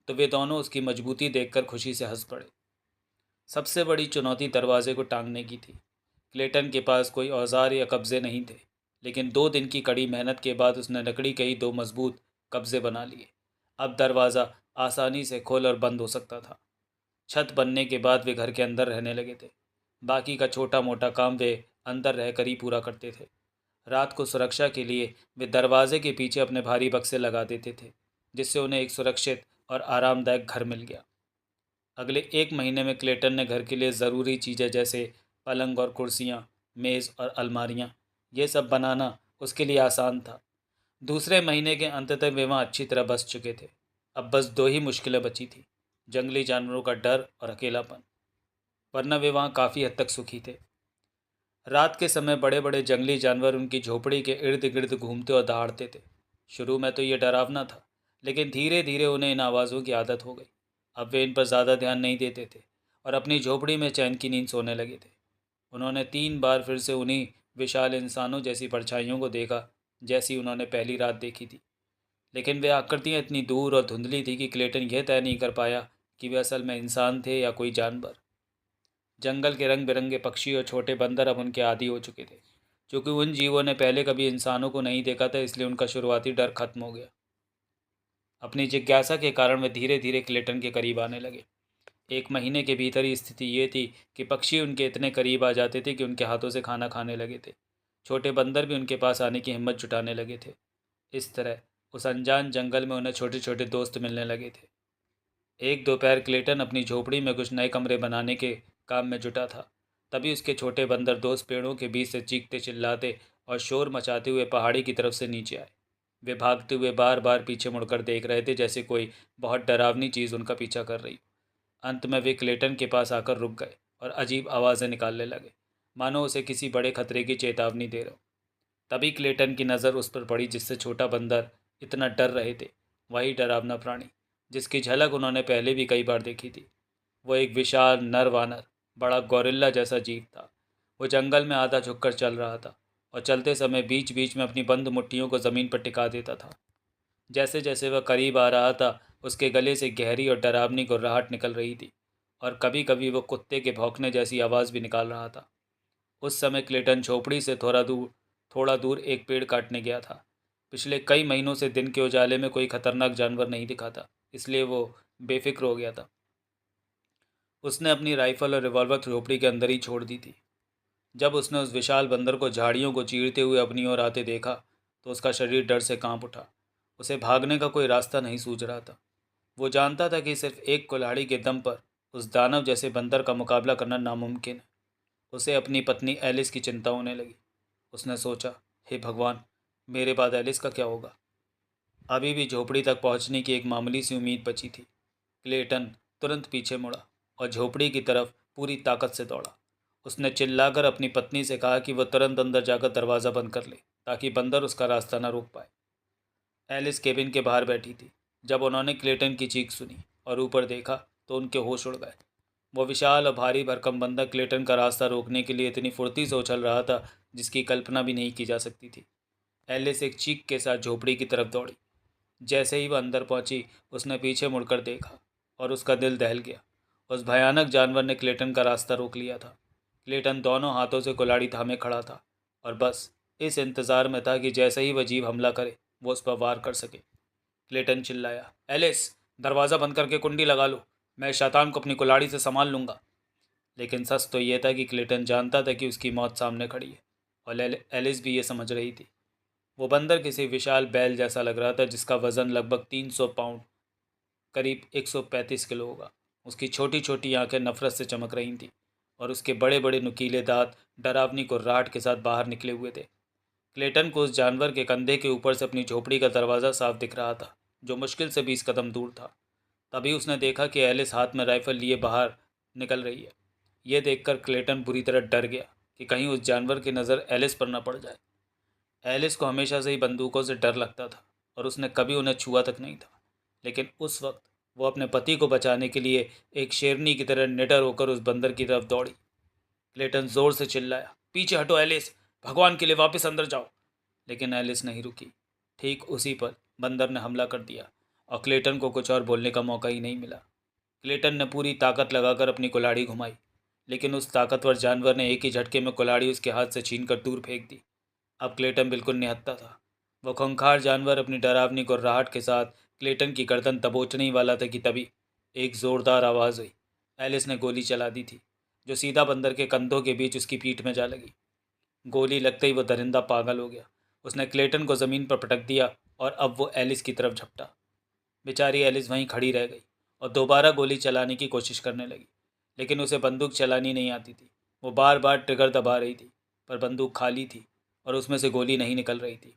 तो वे दोनों उसकी मजबूती देखकर खुशी से हंस पड़े। सबसे बड़ी चुनौती दरवाजे को टांगने की थी। क्लेटन के पास कोई औजार या कब्जे नहीं थे, लेकिन 2 दिन की कड़ी मेहनत के बाद उसने लकड़ी के ही 2 मजबूत कब्जे बना लिए। अब दरवाज़ा आसानी से खोल और बंद हो सकता था। छत बनने के बाद वे घर के अंदर रहने लगे थे। बाकी का छोटा मोटा काम वे अंदर रहकर ही पूरा करते थे। रात को सुरक्षा के लिए वे दरवाजे के पीछे अपने भारी बक्से लगा देते थे, जिससे उन्हें एक सुरक्षित और आरामदायक घर मिल गया। अगले 1 महीने में क्लेटन ने घर के लिए ज़रूरी चीज़ें जैसे पलंग और कुर्सियाँ, मेज़ और अलमारियाँ, ये सब बनाना उसके लिए आसान था। दूसरे महीने के अंत तक वे वहाँ अच्छी तरह बस चुके थे। अब बस 2 ही मुश्किलें बची थी, जंगली जानवरों का डर और अकेलापन, वरना वे वहाँ काफ़ी हद तक सुखी थे। रात के समय बड़े बड़े जंगली जानवर उनकी झोपड़ी के इर्द गिर्द घूमते और दहाड़ते थे। शुरू में तो ये डरावना था, लेकिन धीरे धीरे उन्हें इन आवाज़ों की आदत हो गई। अब वे इन पर ज़्यादा ध्यान नहीं देते थे और अपनी झोपड़ी में चैन की नींद सोने लगे थे। उन्होंने 3 बार फिर से उन्हीं विशाल इंसानों जैसी परछाइयों को देखा जैसी उन्होंने पहली रात देखी थी। लेकिन वे आकृतियाँ इतनी दूर और धुंधली थी कि क्लेटन यह तय नहीं कर पाया कि वे असल में इंसान थे या कोई जानवर। जंगल के रंग बिरंगे पक्षी और छोटे बंदर अब उनके आदी हो चुके थे। क्योंकि उन जीवों ने पहले कभी इंसानों को नहीं देखा था, इसलिए उनका शुरुआती डर खत्म हो गया। अपनी जिज्ञासा के कारण वे धीरे धीरे क्लेटन के करीब आने लगे। 1 महीने के भीतर ही स्थिति ये थी कि पक्षी उनके इतने करीब आ जाते थे कि उनके हाथों से खाना खाने लगे थे। छोटे बंदर भी उनके पास आने की हिम्मत जुटाने लगे थे। इस तरह उस अनजान जंगल में उन्हें छोटे छोटे दोस्त मिलने लगे थे। एक दोपहर क्लेटन अपनी झोपड़ी में कुछ नए कमरे बनाने के काम में जुटा था। तभी उसके छोटे बंदर दोस्त पेड़ों के बीच से चीखते चिल्लाते और शोर मचाते हुए पहाड़ी की तरफ से नीचे आए। वे भागते हुए बार बार पीछे मुड़कर देख रहे थे, जैसे कोई बहुत डरावनी चीज़ उनका पीछा कर रही। अंत में वे क्लेटन के पास आकर रुक गए और अजीब आवाज़ें निकालने लगे, मानो उसे किसी बड़े खतरे की चेतावनी दे रहे हो। तभी क्लेटन की नज़र उस पर पड़ी जिससे छोटा बंदर इतना डर रहे थे। वही डरावना प्राणी जिसकी झलक उन्होंने पहले भी कई बार देखी थी। वो एक विशाल नर वानर, बड़ा गौरिल्ला जैसा जीव था। वो जंगल में आधा झुककर चल रहा था और चलते समय बीच बीच में अपनी बंद मुट्ठियों को ज़मीन पर टिका देता था। जैसे जैसे वह करीब आ रहा था, उसके गले से गहरी और डरावनी गुर्राहट निकल रही थी और कभी कभी वो कुत्ते के भौंकने जैसी आवाज़ भी निकाल रहा था। उस समय क्लेटन झोपड़ी से थोड़ा दूर एक पेड़ काटने गया था। पिछले कई महीनों से दिन के उजाले में कोई खतरनाक जानवर नहीं दिखा था, इसलिए वो बेफिक्र हो गया था। उसने अपनी राइफल और रिवॉल्वर झोपड़ी के अंदर ही छोड़ दी थी। जब उसने उस विशाल बंदर को झाड़ियों को चीरते हुए अपनी ओर आते देखा तो उसका शरीर डर से कांप उठा। उसे भागने का कोई रास्ता नहीं सूझ रहा था। वो जानता था कि सिर्फ एक कुल्हाड़ी के दम पर उस दानव जैसे बंदर का मुकाबला करना नामुमकिन है। उसे अपनी पत्नी एलिस की चिंता होने लगी। उसने सोचा, हे भगवान, मेरे बाद एलिस का क्या होगा। अभी भी झोपड़ी तक पहुंचने की एक मामूली सी उम्मीद बची थी। क्लेटन तुरंत पीछे मुड़ा और झोपड़ी की तरफ पूरी ताकत से दौड़ा। उसने चिल्लाकर अपनी पत्नी से कहा कि वह तुरंत अंदर जाकर दरवाज़ा बंद कर ले, ताकि बंदर उसका रास्ता न रोक पाए। एलिस केबिन के बाहर बैठी थी। जब उन्होंने क्लेटन की चीख सुनी और ऊपर देखा तो उनके होश उड़ गए। वो विशाल और भारी भरकम बंदर क्लेटन का रास्ता रोकने के लिए इतनी फुर्ती से उछल रहा था जिसकी कल्पना भी नहीं की जा सकती थी। एलिस एक चीख के साथ झोपड़ी की तरफ दौड़ी। जैसे ही वह अंदर पहुंची, उसने पीछे मुड़कर देखा और उसका दिल दहल गया। उस भयानक जानवर ने क्लेटन का रास्ता रोक लिया था। क्लेटन दोनों हाथों से कुल्हाड़ी थामे खड़ा था और बस इस इंतज़ार में था कि जैसे ही वह जीव हमला करे वो उस पर वार कर सके। क्लेटन चिल्लाया, एलिस, दरवाज़ा बंद करके कुंडी लगा लो। मैं इस शैतान को अपनी कुल्हाड़ी से संभाल लूँगा। लेकिन सच तो यह था कि क्लेटन जानता था कि उसकी मौत सामने खड़ी है और एलिस भी ये समझ रही थी। वो बंदर किसी विशाल बैल जैसा लग रहा था जिसका वजन लगभग 300 पाउंड, करीब 135 किलो होगा। उसकी छोटी छोटी आंखें नफरत से चमक रही थीं और उसके बड़े बड़े नुकीले दांत डरावनी कुर्राहट के साथ बाहर निकले हुए थे। क्लेटन को उस जानवर के कंधे के ऊपर से अपनी झोपड़ी का दरवाज़ा साफ दिख रहा था, जो मुश्किल से 20 कदम दूर था। तभी उसने देखा कि एलिस हाथ में राइफल लिए बाहर निकल रही है। यह देखकर क्लेटन बुरी तरह डर गया कि कहीं उस जानवर की नज़र एलिस पर न पड़ जाए। एलिस को हमेशा से ही बंदूकों से डर लगता था और उसने कभी उन्हें छुआ तक नहीं था। लेकिन उस वक्त वो अपने पति को बचाने के लिए एक शेरनी की तरह निडर होकर उस बंदर की तरफ दौड़ी। क्लेटन जोर से चिल्लाया, पीछे हटो एलिस, भगवान के लिए वापस अंदर जाओ। लेकिन एलिस नहीं रुकी। ठीक उसी पर बंदर ने हमला कर दिया और क्लेटन को कुछ और बोलने का मौका ही नहीं मिला। क्लेटन ने पूरी ताकत लगाकर अपनी कुल्हाड़ी घुमाई, लेकिन उस ताकतवर जानवर ने एक ही झटके में कुल्हाड़ी उसके हाथ से छीनकर दूर फेंक दी। अब क्लेटन बिल्कुल निहत्था था। वह खूंखार जानवर अपनी डरावनी गुर्राहट के साथ क्लेटन की गर्दन दबोचने ही वाला था कि तभी एक ज़ोरदार आवाज़ हुई। एलिस ने गोली चला दी थी, जो सीधा बंदर के कंधों के बीच उसकी पीठ में जा लगी। गोली लगते ही वो दरिंदा पागल हो गया। उसने क्लेटन को ज़मीन पर पटक दिया और अब वो एलिस की तरफ झपटा। बेचारी एलिस वहीं खड़ी रह गई और दोबारा गोली चलाने की कोशिश करने लगी, लेकिन उसे बंदूक चलानी नहीं आती थी। वो बार बार ट्रिगर दबा रही थी, पर बंदूक खाली थी और उसमें से गोली नहीं निकल रही थी।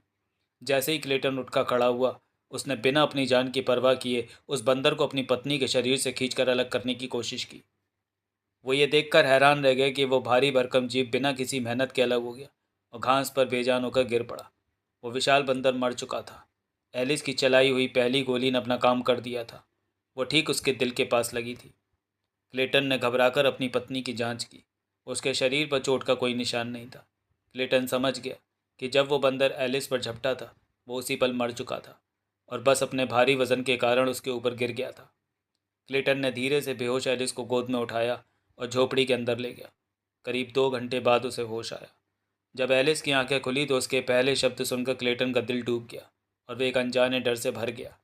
जैसे ही क्लेटन उठकर खड़ा हुआ, उसने बिना अपनी जान की परवाह किए उस बंदर को अपनी पत्नी के शरीर से खींचकर अलग करने की कोशिश की। वो ये देखकर हैरान रह गए कि वो भारी भरकम जीव बिना किसी मेहनत के अलग हो गया और घास पर बेजान होकर गिर पड़ा। वो विशाल बंदर मर चुका था। एलिस की चलाई हुई पहली गोली ने अपना काम कर दिया था। वो ठीक उसके दिल के पास लगी थी। क्लेटन ने घबराकर अपनी पत्नी की जांच की। उसके शरीर पर चोट का कोई निशान नहीं था। क्लेटन समझ गया कि जब वो बंदर एलिस पर झपटा था, वो उसी पल मर चुका था और बस अपने भारी वजन के कारण उसके ऊपर गिर गया था। क्लेटन ने धीरे से बेहोश एलिस को गोद में उठाया और झोपड़ी के अंदर ले गया। करीब 2 घंटे बाद उसे होश आया। जब एलिस की आंखें खुली तो उसके पहले शब्द सुनकर क्लेटन का दिल डूब गया और वे एक अनजाने डर से भर गया।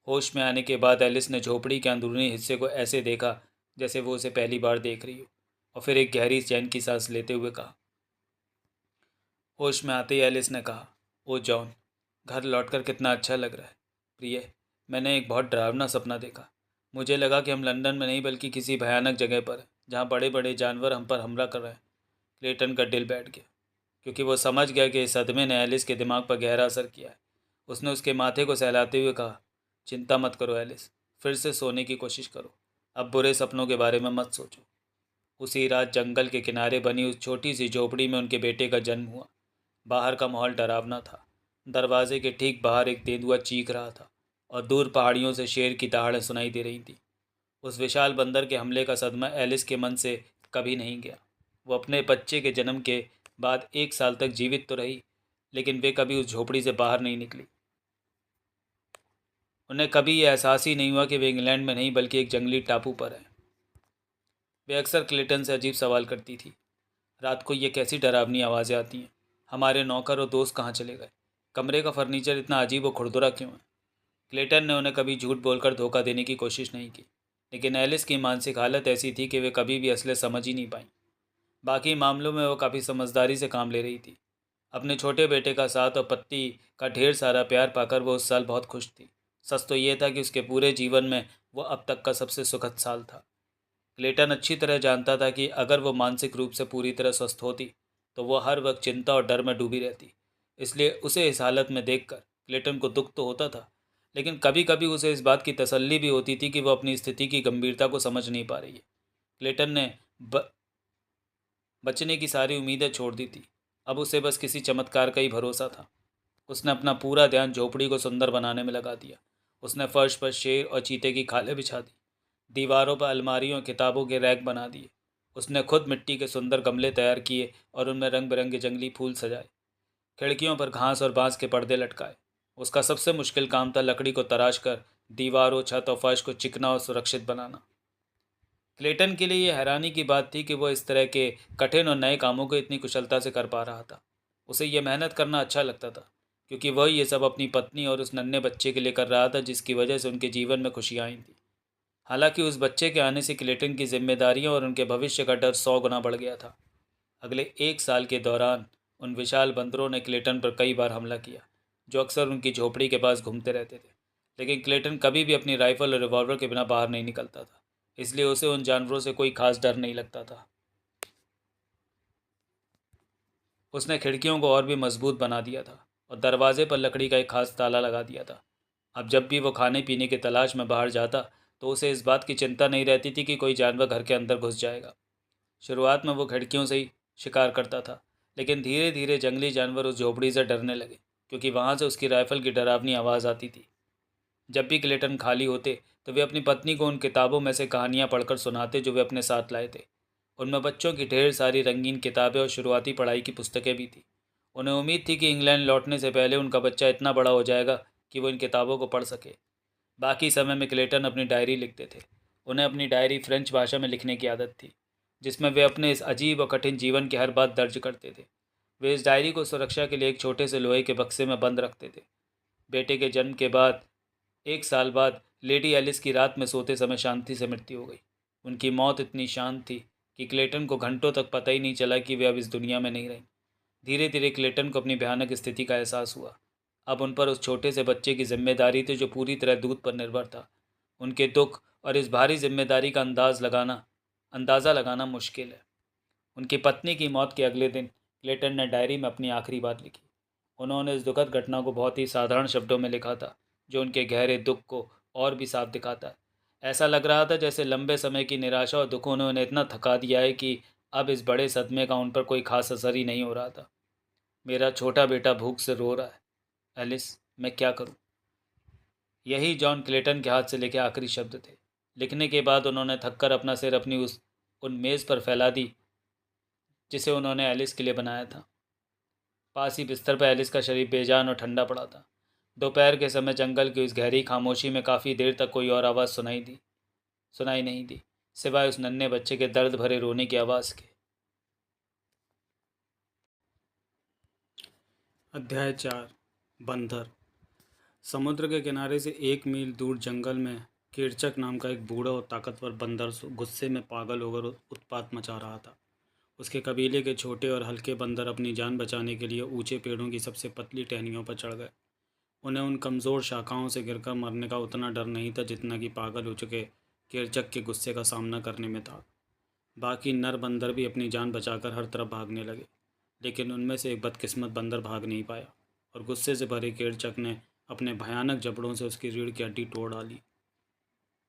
होश में आने के बाद एलिस ने झोपड़ी के अंदरूनी हिस्से को ऐसे देखा जैसे वो उसे पहली बार देख रही हो, और फिर एक गहरी चैन की सांस लेते हुए कहा। होश में आते ही एलिस ने कहा, ओ जॉन, घर लौटकर कितना अच्छा लग रहा है। प्रिय, मैंने एक बहुत डरावना सपना देखा। मुझे लगा कि हम लंदन में नहीं बल्कि किसी भयानक जगह पर हैं, जहाँ बड़े बड़े जानवर हम पर हमला कर रहे हैं। क्लेटन का दिल बैठ गया, क्योंकि वो समझ गया कि इस सदमे ने एलिस के दिमाग पर गहरा असर किया है। उसने उसके माथे को सहलाते हुए कहा, चिंता मत करो एलिस, फिर से सोने की कोशिश करो। अब बुरे सपनों के बारे में मत सोचो। उसी रात जंगल के किनारे बनी उस छोटी सी झोपड़ी में उनके बेटे का जन्म हुआ। बाहर का माहौल डरावना था। दरवाजे के ठीक बाहर एक तेंदुआ चीख रहा था और दूर पहाड़ियों से शेर की दहाड़ें सुनाई दे रही थी। उस विशाल बंदर के हमले का सदमा एलिस के मन से कभी नहीं गया। वो अपने बच्चे के जन्म के बाद 1 साल तक जीवित तो रही, लेकिन वे कभी उस झोपड़ी से बाहर नहीं निकली। उन्हें कभी ये एहसास ही नहीं हुआ कि वे इंग्लैंड में नहीं बल्कि एक जंगली टापू पर हैं। वे अक्सर क्लेटन से अजीब सवाल करती थी। रात को ये कैसी डरावनी आवाज़ें आती हैं? हमारे नौकर और दोस्त कहाँ चले गए? कमरे का फर्नीचर इतना अजीब और खुरदुरा क्यों है? क्लेटन ने उन्हें कभी झूठ बोलकर धोखा देने की कोशिश नहीं की, लेकिन एलिस की मानसिक हालत ऐसी थी कि वे कभी भी असलियत समझ ही नहीं पाई। बाकी मामलों में वो काफ़ी समझदारी से काम ले रही थी। अपने छोटे बेटे का साथ और पति का ढेर सारा प्यार पाकर वो उस साल बहुत खुश थी। सच तो ये था कि उसके पूरे जीवन में वो अब तक का सबसे सुखद साल था। क्लेटन अच्छी तरह जानता था कि अगर वो मानसिक रूप से पूरी तरह स्वस्थ होती तो वो हर वक्त चिंता और डर में डूबी रहती। इसलिए उसे इस हालत में देखकर क्लेटन को दुख तो होता था, लेकिन कभी कभी उसे इस बात की तसल्ली भी होती थी कि वो अपनी स्थिति की गंभीरता को समझ नहीं पा रही है। क्लेटन ने बचने की सारी उम्मीदें छोड़ दी थी। अब उसे बस किसी चमत्कार का ही भरोसा था। उसने अपना पूरा ध्यान झोपड़ी को सुंदर बनाने में लगा दिया। उसने फर्श पर शेर और चीते की खालें बिछा दी, दीवारों पर अलमारियों और किताबों के रैक बना दिए। उसने खुद मिट्टी के सुंदर गमले तैयार किए और उनमें रंग बिरंगे जंगली फूल सजाए। खिड़कियों पर घास और बांस के पर्दे लटकाए। उसका सबसे मुश्किल काम था लकड़ी को तराश कर दीवारों, छत और फर्श को चिकना और सुरक्षित बनाना। क्लेटन के लिए यह हैरानी की बात थी कि वह इस तरह के कठिन और नए कामों को इतनी कुशलता से कर पा रहा था। उसे यह मेहनत करना अच्छा लगता था, क्योंकि वह ये सब अपनी पत्नी और उस नन्हे बच्चे के लिए कर रहा था जिसकी वजह से उनके जीवन में खुशियाँ आई थी। हालांकि उस बच्चे के आने से क्लेटन की जिम्मेदारियों और उनके भविष्य का डर 100 गुना बढ़ गया था। अगले 1 साल के दौरान उन विशाल बंदरों ने क्लेटन पर कई बार हमला किया, जो अक्सर उनकी झोपड़ी के पास घूमते रहते थे। लेकिन क्लेटन कभी भी अपनी राइफल और रिवॉल्वर के बिना बाहर नहीं निकलता था, इसलिए उसे उन जानवरों से कोई खास डर नहीं लगता था। उसने खिड़कियों को और भी मजबूत बना दिया था और दरवाजे पर लकड़ी का एक खास ताला लगा दिया था। अब जब भी वो खाने पीने की तलाश में बाहर जाता तो उसे इस बात की चिंता नहीं रहती थी कि कोई जानवर घर के अंदर घुस जाएगा। शुरुआत में वो खिड़कियों से ही शिकार करता था, लेकिन धीरे धीरे जंगली जानवर उस झोपड़ी से डरने लगे, क्योंकि वहाँ से उसकी राइफल की डरावनी आवाज़ आती थी। जब भी क्लेटन खाली होते तो वे अपनी पत्नी को उन किताबों में से कहानियाँ पढ़कर सुनाते जो वे अपने साथ लाए थे। उनमें बच्चों की ढेर सारी रंगीन किताबें और शुरुआती पढ़ाई की पुस्तकें भी थीं। उन्हें उम्मीद थी कि इंग्लैंड लौटने से पहले उनका बच्चा इतना बड़ा हो जाएगा कि वो इन किताबों को पढ़ सके। बाकी समय में क्लेटन अपनी डायरी लिखते थे। उन्हें अपनी डायरी फ्रेंच भाषा में लिखने की आदत थी, जिसमें वे अपने इस अजीब और कठिन जीवन की हर बात दर्ज करते थे। वे इस डायरी को सुरक्षा के लिए एक छोटे से लोहे के बक्से में बंद रखते थे। बेटे के जन्म के बाद 1 साल बाद लेडी एलिस की रात में सोते समय शांति से मृत्यु हो गई। उनकी मौत इतनी शांत थी कि क्लेटन को घंटों तक पता ही नहीं चला कि वे अब इस दुनिया में नहीं रहीं। धीरे धीरे क्लेटन को अपनी भयानक स्थिति का एहसास हुआ। अब उन पर उस छोटे से बच्चे की जिम्मेदारी थी जो पूरी तरह दूध पर निर्भर था। उनके दुख और इस भारी जिम्मेदारी का अंदाज़ा लगाना मुश्किल है। उनकी पत्नी की मौत के अगले दिन क्लेटन ने डायरी में अपनी आखिरी बात लिखी। उन्होंने इस दुखद घटना को बहुत ही साधारण शब्दों में लिखा था, जो उनके गहरे दुख को और भी साफ दिखाता है। ऐसा लग रहा था जैसे लंबे समय की निराशा और दुखों ने उन्हें इतना थका दिया है कि अब इस बड़े सदमे का उन पर कोई खास असर ही नहीं हो रहा था। मेरा छोटा बेटा भूख से रो रहा है, एलिस, मैं क्या करूं? यही जॉन क्लेटन के हाथ से लिखे आखिरी शब्द थे। लिखने के बाद उन्होंने थककर अपना सिर अपनी उन मेज़ पर फैला दी जिसे उन्होंने एलिस के लिए बनाया था। पास ही बिस्तर पर एलिस का शरीर बेजान और ठंडा पड़ा था। दोपहर के समय जंगल की उस गहरी खामोशी में काफ़ी देर तक कोई और आवाज़ सुनाई नहीं दी, सिवाय उस नन्हे बच्चे के दर्द भरे रोने की आवाज़ के। अध्याय 4। बंदर। समुद्र के किनारे से 1 मील दूर जंगल में कीरचक नाम का एक बूढ़ा और ताकतवर बंदर गुस्से में पागल होकर उत्पात मचा रहा था। उसके कबीले के छोटे और हल्के बंदर अपनी जान बचाने के लिए ऊंचे पेड़ों की सबसे पतली टहनियों पर चढ़ गए। उन्हें उन कमज़ोर शाखाओं से गिरकर मरने का उतना डर नहीं था जितना कि पागल हो चुके कीरचक के गुस्से का सामना करने में था। बाकी नर बंदर भी अपनी जान बचाकर हर तरफ भागने लगे, लेकिन उनमें से एक बदकिस्मत बंदर भाग नहीं पाया और गुस्से से भरे कीरचक ने अपने भयानक जबड़ों से उसकी रीढ़ की हड्डी तोड़ डाली।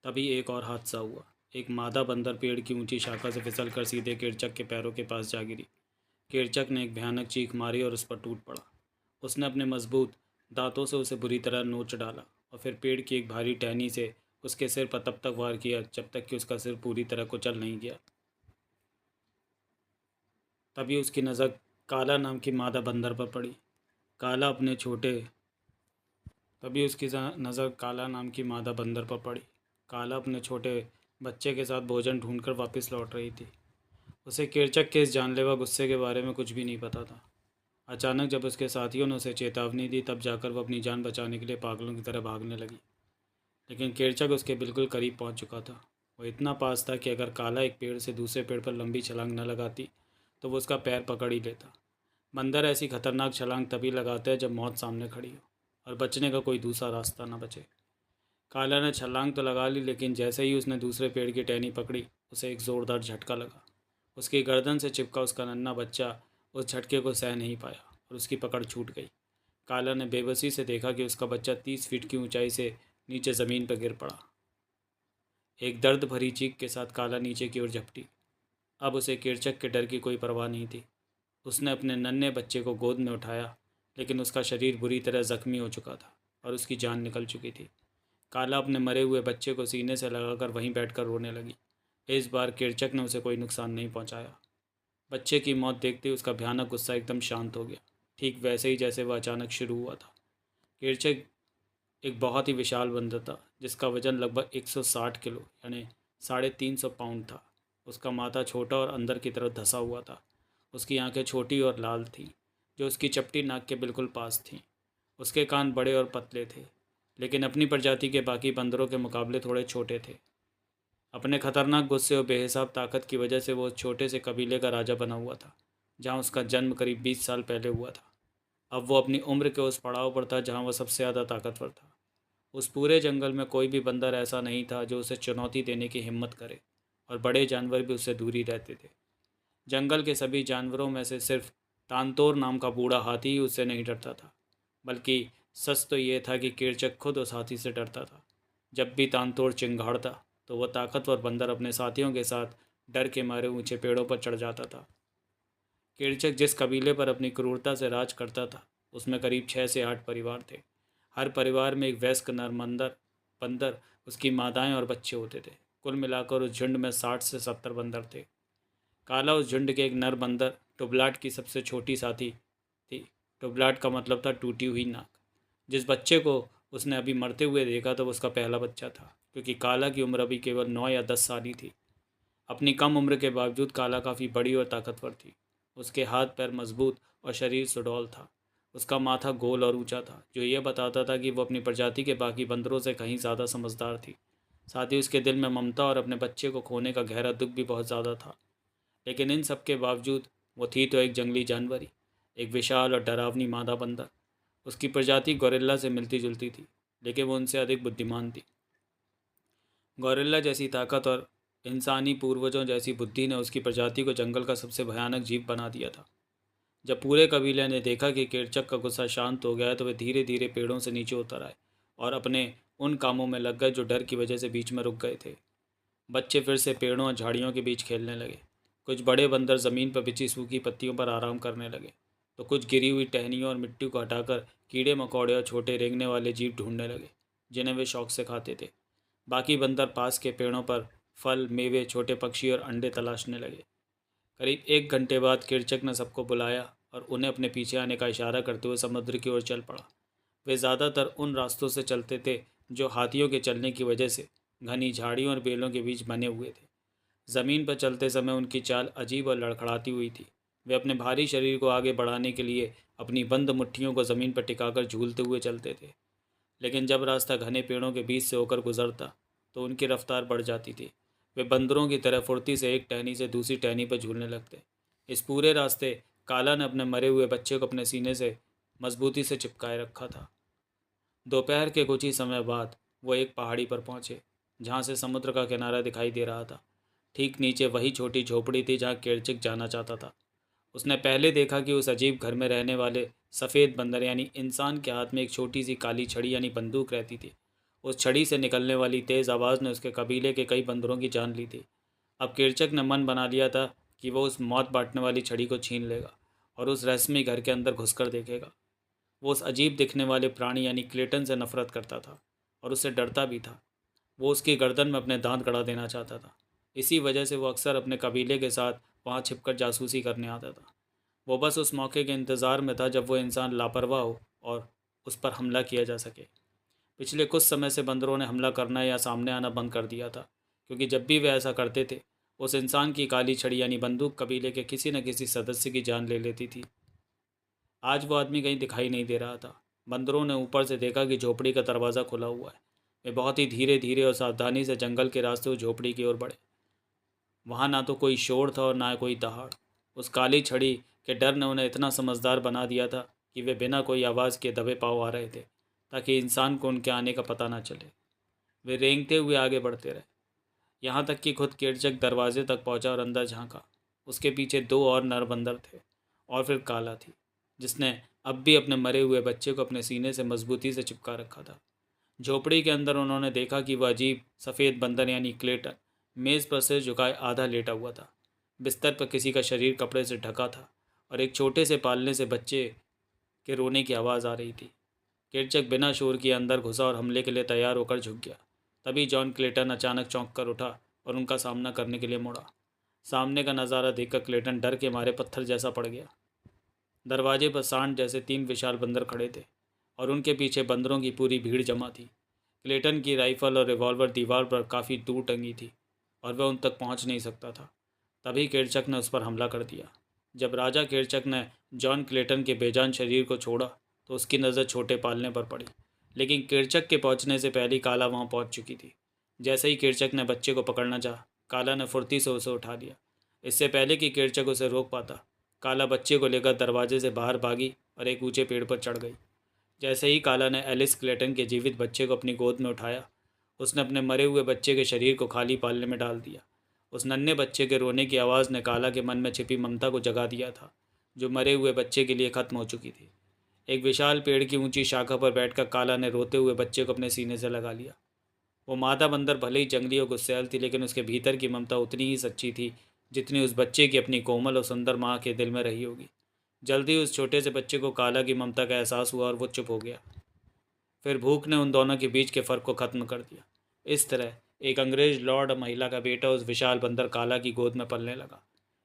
तभी एक और हादसा हुआ। एक मादा बंदर पेड़ की ऊंची शाखा से फिसलकर सीधे कीरचक के पैरों के पास जा गिरी। कीरचक ने एक भयानक चीख मारी और उस पर टूट पड़ा। उसने अपने मजबूत दांतों से उसे बुरी तरह नोच डाला और फिर पेड़ की एक भारी टहनी से उसके सिर पर तब तक वार किया जब तक कि उसका सिर पूरी तरह कुचल नहीं गया। तभी उसकी नज़र काला नाम की मादा बंदर पर पड़ी। काला अपने छोटे तभी उसकी नज़र काला नाम की मादा बंदर पर पड़ी। काला अपने छोटे बच्चे के साथ भोजन ढूंढकर वापस लौट रही थी। उसे कीरचक के इस जानलेवा गुस्से के बारे में कुछ भी नहीं पता था। अचानक जब उसके साथियों ने उसे चेतावनी दी तब जाकर वह अपनी जान बचाने के लिए पागलों की तरह भागने लगी। लेकिन कीरचक उसके बिल्कुल करीब पहुंच चुका था। वह इतना पास था कि अगर काला एक पेड़ से दूसरे पेड़ पर लंबी छलांग न लगाती तो वो उसका पैर पकड़ ही लेता। बंदर ऐसी खतरनाक छलांग तभी लगाते हैं जब मौत सामने खड़ी हो और बचने का कोई दूसरा रास्ता न बचे। काला ने छलांग तो लगा ली, लेकिन जैसे ही उसने दूसरे पेड़ की टहनी पकड़ी उसे एक ज़ोरदार झटका लगा। उसकी गर्दन से चिपका उसका नन्हा बच्चा उस झटके को सह नहीं पाया और उसकी पकड़ छूट गई। काला ने बेबसी से देखा कि उसका बच्चा 30 फीट की ऊंचाई से नीचे ज़मीन पर गिर पड़ा। एक दर्द भरी चीख के साथ काला नीचे की ओर झपटी। अब उसे कीरचक के डर की कोई परवाह नहीं थी। उसने अपने नन्हे बच्चे को गोद में उठाया, लेकिन उसका शरीर बुरी तरह ज़ख्मी हो चुका था और उसकी जान निकल चुकी थी। काला अपने मरे हुए बच्चे को सीने से लगाकर वहीं बैठकर रोने लगी। इस बार किरचक ने उसे कोई नुकसान नहीं पहुंचाया। बच्चे की मौत देखते ही उसका भयानक गुस्सा एकदम शांत हो गया, ठीक वैसे ही जैसे वह अचानक शुरू हुआ था। किरचक एक बहुत ही विशाल बंदर था, जिसका वजन लगभग 160 किलो यानी 350 पाउंड था। उसका माथा छोटा और अंदर की तरफ धंसा हुआ था। उसकी आंखें छोटी और लाल थीं, जो उसकी चपटी नाक के बिल्कुल पास थीं। उसके कान बड़े और पतले थे, लेकिन अपनी प्रजाति के बाकी बंदरों के मुकाबले थोड़े छोटे थे। अपने खतरनाक गुस्से और बेहिसाब ताकत की वजह से वो छोटे से कबीले का राजा बना हुआ था, जहाँ उसका जन्म करीब 20 साल पहले हुआ था। अब वो अपनी उम्र के उस पड़ाव पर था जहाँ वह सबसे ज़्यादा ताकतवर था। उस पूरे जंगल में कोई भी बंदर ऐसा नहीं था जो उसे चुनौती देने की हिम्मत करे, और बड़े जानवर भी उससे दूर ही रहते थे। जंगल के सभी जानवरों में से सिर्फ तानतोर नाम का बूढ़ा हाथी ही उससे नहीं डरता था। बल्कि सच तो ये था कि किरचक खुद उस हाथी से डरता था। जब भी तानतोर चिंगाड़ता तो वह ताकतवर बंदर अपने साथियों के साथ डर के मारे ऊंचे पेड़ों पर चढ़ जाता था। किरचक जिस कबीले पर अपनी क्रूरता से राज करता था, उसमें करीब 6 से 8 परिवार थे। हर परिवार में एक वयस्क नर बंदर बंदर, उसकी मादाएं और बच्चे होते थे। कुल मिलाकर उस झुंड में 60 से 70 बंदर थे। काला उस झुंड के एक नर बंदर टुबलाट की सबसे छोटी साथी थी। टुबलाट का मतलब था टूटी हुई नाक। जिस बच्चे को उसने अभी मरते हुए देखा तो वो उसका पहला बच्चा था, क्योंकि काला की उम्र अभी केवल 9 या 10 साल ही थी। अपनी कम उम्र के बावजूद काला काफ़ी बड़ी और ताकतवर थी। उसके हाथ पैर मजबूत और शरीर सुडौल था। उसका माथा गोल और ऊंचा था, जो यह बताता था कि वो अपनी प्रजाति के बाकी बंदरों से कहीं ज़्यादा समझदार थी। साथ ही उसके दिल में ममता और अपने बच्चे को खोने का गहरा दुख भी बहुत ज़्यादा था। लेकिन इन सब के बावजूद वो थी तो एक जंगली जानवर ही, एक विशाल और डरावनी मादा बंदर। उसकी प्रजाति गोरिल्ला से मिलती जुलती थी, लेकिन वो उनसे अधिक बुद्धिमान थी। गोरिल्ला जैसी ताकत और इंसानी पूर्वजों जैसी बुद्धि ने उसकी प्रजाति को जंगल का सबसे भयानक जीव बना दिया था। जब पूरे कबीले ने देखा कि किरचक का गुस्सा शांत हो गया है, तो वे धीरे धीरे पेड़ों से नीचे उतर आए और अपने उन कामों में लग गए जो डर की वजह से बीच में रुक गए थे। बच्चे फिर से पेड़ों और झाड़ियों के बीच खेलने लगे। कुछ बड़े बंदर ज़मीन पर बिछी सूखी पत्तियों पर आराम करने लगे, तो कुछ गिरी हुई टहनियों और मिट्टी को हटाकर कीड़े मकोड़े और छोटे रेंगने वाले जीव ढूंढने लगे, जिन्हें वे शौक से खाते थे। बाकी बंदर पास के पेड़ों पर फल, मेवे, छोटे पक्षी और अंडे तलाशने लगे। करीब 1 घंटे बाद किरचक ने सबको बुलाया और उन्हें अपने पीछे आने का इशारा करते हुए समुद्र की ओर चल पड़ा। वे ज़्यादातर उन रास्तों से चलते थे जो हाथियों के चलने की वजह से घनी झाड़ियों और बेलों के बीच बने हुए थे। ज़मीन पर चलते समय उनकी चाल अजीब और लड़खड़ाती हुई थी। वे अपने भारी शरीर को आगे बढ़ाने के लिए अपनी बंद मुट्ठियों को ज़मीन पर टिकाकर झूलते हुए चलते थे। लेकिन जब रास्ता घने पेड़ों के बीच से होकर गुजरता तो उनकी रफ्तार बढ़ जाती थी। वे बंदरों की तरह फुर्ती से एक टहनी से दूसरी टहनी पर झूलने लगते। इस पूरे रास्ते काला ने अपने मरे हुए बच्चे को अपने सीने से मजबूती से चिपकाए रखा था। दोपहर के कुछ ही समय बाद वो एक पहाड़ी पर पहुंचे, जहां से समुद्र का किनारा दिखाई दे रहा था। ठीक नीचे वही छोटी झोपड़ी थी जहां केरचिक जाना चाहता था। उसने पहले देखा कि उस अजीब घर में रहने वाले सफ़ेद बंदर यानी इंसान के हाथ में एक छोटी सी काली छड़ी यानी बंदूक रहती थी। उस छड़ी से निकलने वाली तेज़ आवाज़ ने उसके कबीले के कई बंदरों की जान ली थी। अब किरचक ने मन बना लिया था कि वो उस मौत बांटने वाली छड़ी को छीन लेगा और उस रहस्यमय घर के अंदर घुसकर देखेगा। वो उस अजीब दिखने वाले प्राणी यानी क्लेटन से नफरत करता था और उससे डरता भी था। वो उसकी गर्दन में अपने दांत गड़ा देना चाहता था। इसी वजह से वो अक्सर अपने कबीले के साथ वहाँ छिपकर जासूसी करने आता था। वो बस उस मौके के इंतज़ार में था जब वो इंसान लापरवाह हो और उस पर हमला किया जा सके। पिछले कुछ समय से बंदरों ने हमला करना या सामने आना बंद कर दिया था, क्योंकि जब भी वे ऐसा करते थे, उस इंसान की काली छड़ी यानी बंदूक कबीले के किसी न किसी सदस्य की जान ले लेती थी। आज वो आदमी कहीं दिखाई नहीं दे रहा था। बंदरों ने ऊपर से देखा कि झोपड़ी का दरवाज़ा खुला हुआ है। वे बहुत ही धीरे धीरे और सावधानी से जंगल के रास्ते उस झोपड़ी की ओर बढ़े। वहाँ ना तो कोई शोर था और ना कोई दहाड़। उस काली छड़ी के डर ने उन्हें इतना समझदार बना दिया था कि वे बिना कोई आवाज़ के दबे पाँव आ रहे थे, ताकि इंसान को उनके आने का पता ना चले। वे रेंगते हुए आगे बढ़ते रहे, यहाँ तक कि खुद केरचक दरवाजे तक पहुँचा और अंदर झांका। उसके पीछे दो और नर बंदर थे और फिर काला थी, जिसने अब भी अपने मरे हुए बच्चे को अपने सीने से मजबूती से चिपका रखा था। झोपड़ी के अंदर उन्होंने देखा कि वह अजीब सफ़ेद बंदर यानी क्लेटन मेज़ पर से झुकाए आधा लेटा हुआ था। बिस्तर पर किसी का शरीर कपड़े से ढका था और एक छोटे से पालने से बच्चे के रोने की आवाज़ आ रही थी। किरचक बिना शोर किए अंदर घुसा और हमले के लिए तैयार होकर झुक गया। तभी जॉन क्लेटन अचानक चौंक कर उठा और उनका सामना करने के लिए मुड़ा। सामने का नज़ारा देखकर क्लेटन डर के मारे पत्थर जैसा पड़ गया। दरवाजे पर सांड जैसे 3 विशाल बंदर खड़े थे और उनके पीछे बंदरों की पूरी भीड़ जमा थी। क्लेटन की राइफल और रिवॉल्वर दीवार पर काफ़ी दूर टंगी थी और वह उन तक पहुंच नहीं सकता था। तभी किरचक ने उस पर हमला कर दिया। जब राजा किरचक ने जॉन क्लेटन के बेजान शरीर को छोड़ा तो उसकी नज़र छोटे पालने पर पड़ी, लेकिन किरचक के पहुंचने से पहले काला वहां पहुंच चुकी थी। जैसे ही किरचक ने बच्चे को पकड़ना चाहा, काला ने फुर्ती से उसे उठा लिया। इससे पहले कि किरचक उसे रोक पाता, काला बच्चे को लेकर दरवाजे से बाहर भागी और एक ऊंचे पेड़ पर चढ़ गई। जैसे ही काला ने एलिस क्लेटन के जीवित बच्चे को अपनी गोद में उठाया, उसने अपने मरे हुए बच्चे के शरीर को खाली पालने में डाल दिया। उस नन्हे बच्चे के रोने की आवाज़ ने काला के मन में छिपी ममता को जगा दिया था, जो मरे हुए बच्चे के लिए ख़त्म हो चुकी थी। एक विशाल पेड़ की ऊंची शाखा पर बैठकर काला ने रोते हुए बच्चे को अपने सीने से लगा लिया। वो मादा बंदर भले ही जंगली और गुस्सैल थी, लेकिन उसके भीतर की ममता उतनी ही सच्ची थी जितनी उस बच्चे की अपनी कोमल और सुंदर माँ के दिल में रही होगी। जल्दी उस छोटे से बच्चे को काला की ममता का एहसास हुआ और वो चुप हो गया। फिर भूख ने उन दोनों के बीच के फ़र्क को ख़त्म कर दिया। इस तरह एक अंग्रेज लॉर्ड और महिला का बेटा उस विशाल बंदर काला की गोद में पलने लगा।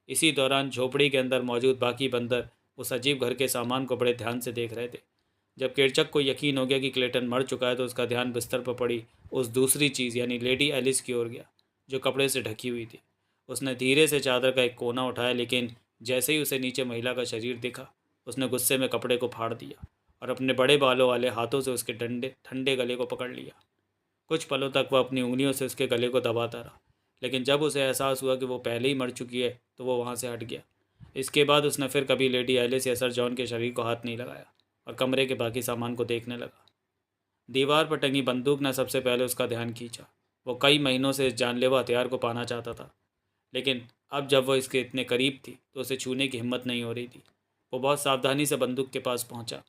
इसी दौरान झोपड़ी के अंदर मौजूद बाकी बंदर उस अजीब घर के सामान को बड़े ध्यान से देख रहे थे। जब किरचक को यकीन हो गया कि क्लेटन मर चुका है तो उसका ध्यान बिस्तर पर पड़ी उस दूसरी चीज़ यानी लेडी एलिस की ओर गया, जो कपड़े से ढकी हुई थी। उसने धीरे से चादर का एक कोना उठाया, लेकिन जैसे ही उसे नीचे महिला का शरीर दिखा, उसने गुस्से में कपड़े को फाड़ दिया और अपने बड़े बालों वाले हाथों से उसके ठंडे गले को पकड़ लिया। कुछ पलों तक वह अपनी उंगलियों से उसके गले को दबाता रहा, लेकिन जब उसे एहसास हुआ कि वो पहले ही मर चुकी है तो वो वहाँ से हट गया। इसके बाद उसने फिर कभी लेडी एलिस या सर जॉन के शरीर को हाथ नहीं लगाया और कमरे के बाकी सामान को देखने लगा। दीवार पर टंगी बंदूक ने सबसे पहले उसका ध्यान खींचा। वो कई महीनों से इस जानलेवा हथियार को पाना चाहता था, लेकिन अब जब वह इसके इतने करीब थी तो उसे छूने की हिम्मत नहीं हो रही थी। वो बहुत सावधानी से बंदूक के पास पहुंचा।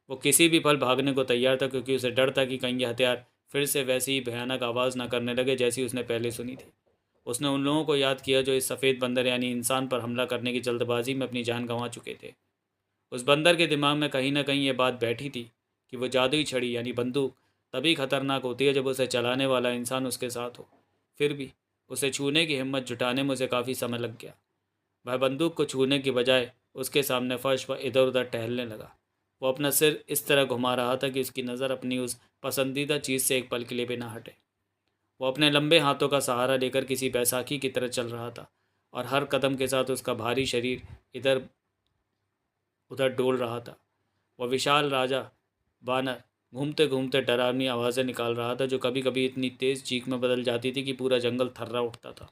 वो किसी भी पल भागने को तैयार था, क्योंकि उसे डर था कि कहीं यह हथियार फिर से वैसी ही भयानक आवाज़ ना करने लगे जैसी उसने पहले सुनी थी। उसने उन लोगों को याद किया जो इस सफ़ेद बंदर यानी इंसान पर हमला करने की जल्दबाजी में अपनी जान गंवा चुके थे। उस बंदर के दिमाग में कहीं ना कहीं ये बात बैठी थी कि वो जादुई छड़ी यानी बंदूक तभी खतरनाक होती है जब उसे चलाने वाला इंसान उसके साथ हो। फिर भी उसे छूने की हिम्मत जुटाने में उसे काफ़ी समय लग गया। वह बंदूक को छूने की बजाय उसके सामने फर्श पर इधर उधर टहलने लगा। वो अपना सिर इस तरह घुमा रहा था कि उसकी नज़र अपनी उस पसंदीदा चीज़ से एक पल के लिए भी ना हटे। वो अपने लंबे हाथों का सहारा लेकर किसी बैसाखी की तरह चल रहा था और हर कदम के साथ उसका भारी शरीर इधर उधर डोल रहा था। वह विशाल राजा वानर घूमते घूमते डरावनी आवाज़ें निकाल रहा था, जो कभी कभी इतनी तेज़ चीख में बदल जाती थी कि पूरा जंगल थर्रा उठता था।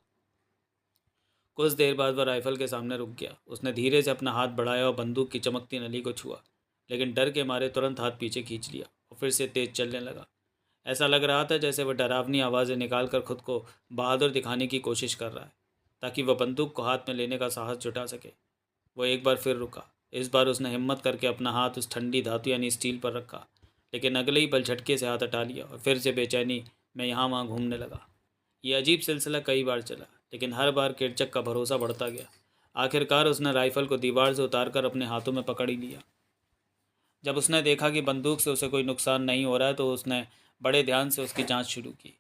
कुछ देर बाद वह राइफल के सामने रुक गया। उसने धीरे से अपना हाथ बढ़ाया और बंदूक की चमकती नली को छुआ, लेकिन डर के मारे तुरंत हाथ पीछे खींच लिया और फिर से तेज़ चलने लगा। ऐसा लग रहा था जैसे वह डरावनी आवाज़ें निकालकर खुद को बहादुर दिखाने की कोशिश कर रहा है, ताकि वह बंदूक को हाथ में लेने का साहस जुटा सके। वह एक बार फिर रुका। इस बार उसने हिम्मत करके अपना हाथ उस ठंडी धातु यानी स्टील पर रखा, लेकिन अगले ही पल झटके से हाथ हटा लिया और फिर से बेचैनी में यहाँ वहाँ घूमने लगा। ये अजीब सिलसिला कई बार चला, लेकिन हर बार किरचक का भरोसा बढ़ता गया। आखिरकार उसने राइफल को दीवार से उतारकर अपने हाथों में पकड़ ही लिया। जब उसने देखा कि बंदूक से उसे कोई नुकसान नहीं हो रहा है तो उसने बड़े ध्यान से उसकी जांच शुरू की।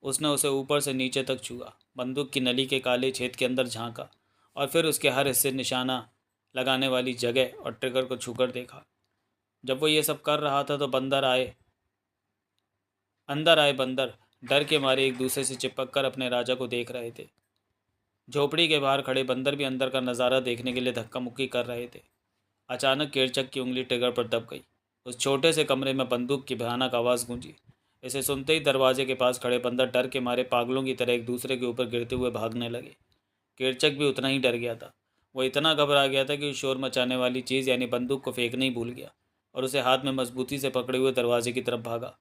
उसने उसे ऊपर से नीचे तक छुआ, बंदूक की नली के काले छेद के अंदर झांका और फिर उसके हर हिस्से निशाना लगाने वाली जगह और ट्रिगर को छूकर देखा। जब वो ये सब कर रहा था तो अंदर आए बंदर डर के मारे एक दूसरे से चिपक कर अपने राजा को देख रहे थे। झोपड़ी के बाहर खड़े बंदर भी अंदर का नज़ारा देखने के लिए धक्का मुक्की कर रहे थे। अचानक किरचक की उंगली ट्रिगर पर दब गई। उस छोटे से कमरे में बंदूक की भयानक आवाज़ गूंजी। इसे सुनते ही दरवाजे के पास खड़े बंदर डर के मारे पागलों की तरह एक दूसरे के ऊपर गिरते हुए भागने लगे। किरचक भी उतना ही डर गया था। वो इतना घबरा गया था कि उस शोर मचाने वाली चीज़ यानी बंदूक को फेंकने ही भूल गया और उसे हाथ में मजबूती से पकड़े हुए दरवाजे की तरफ भागा।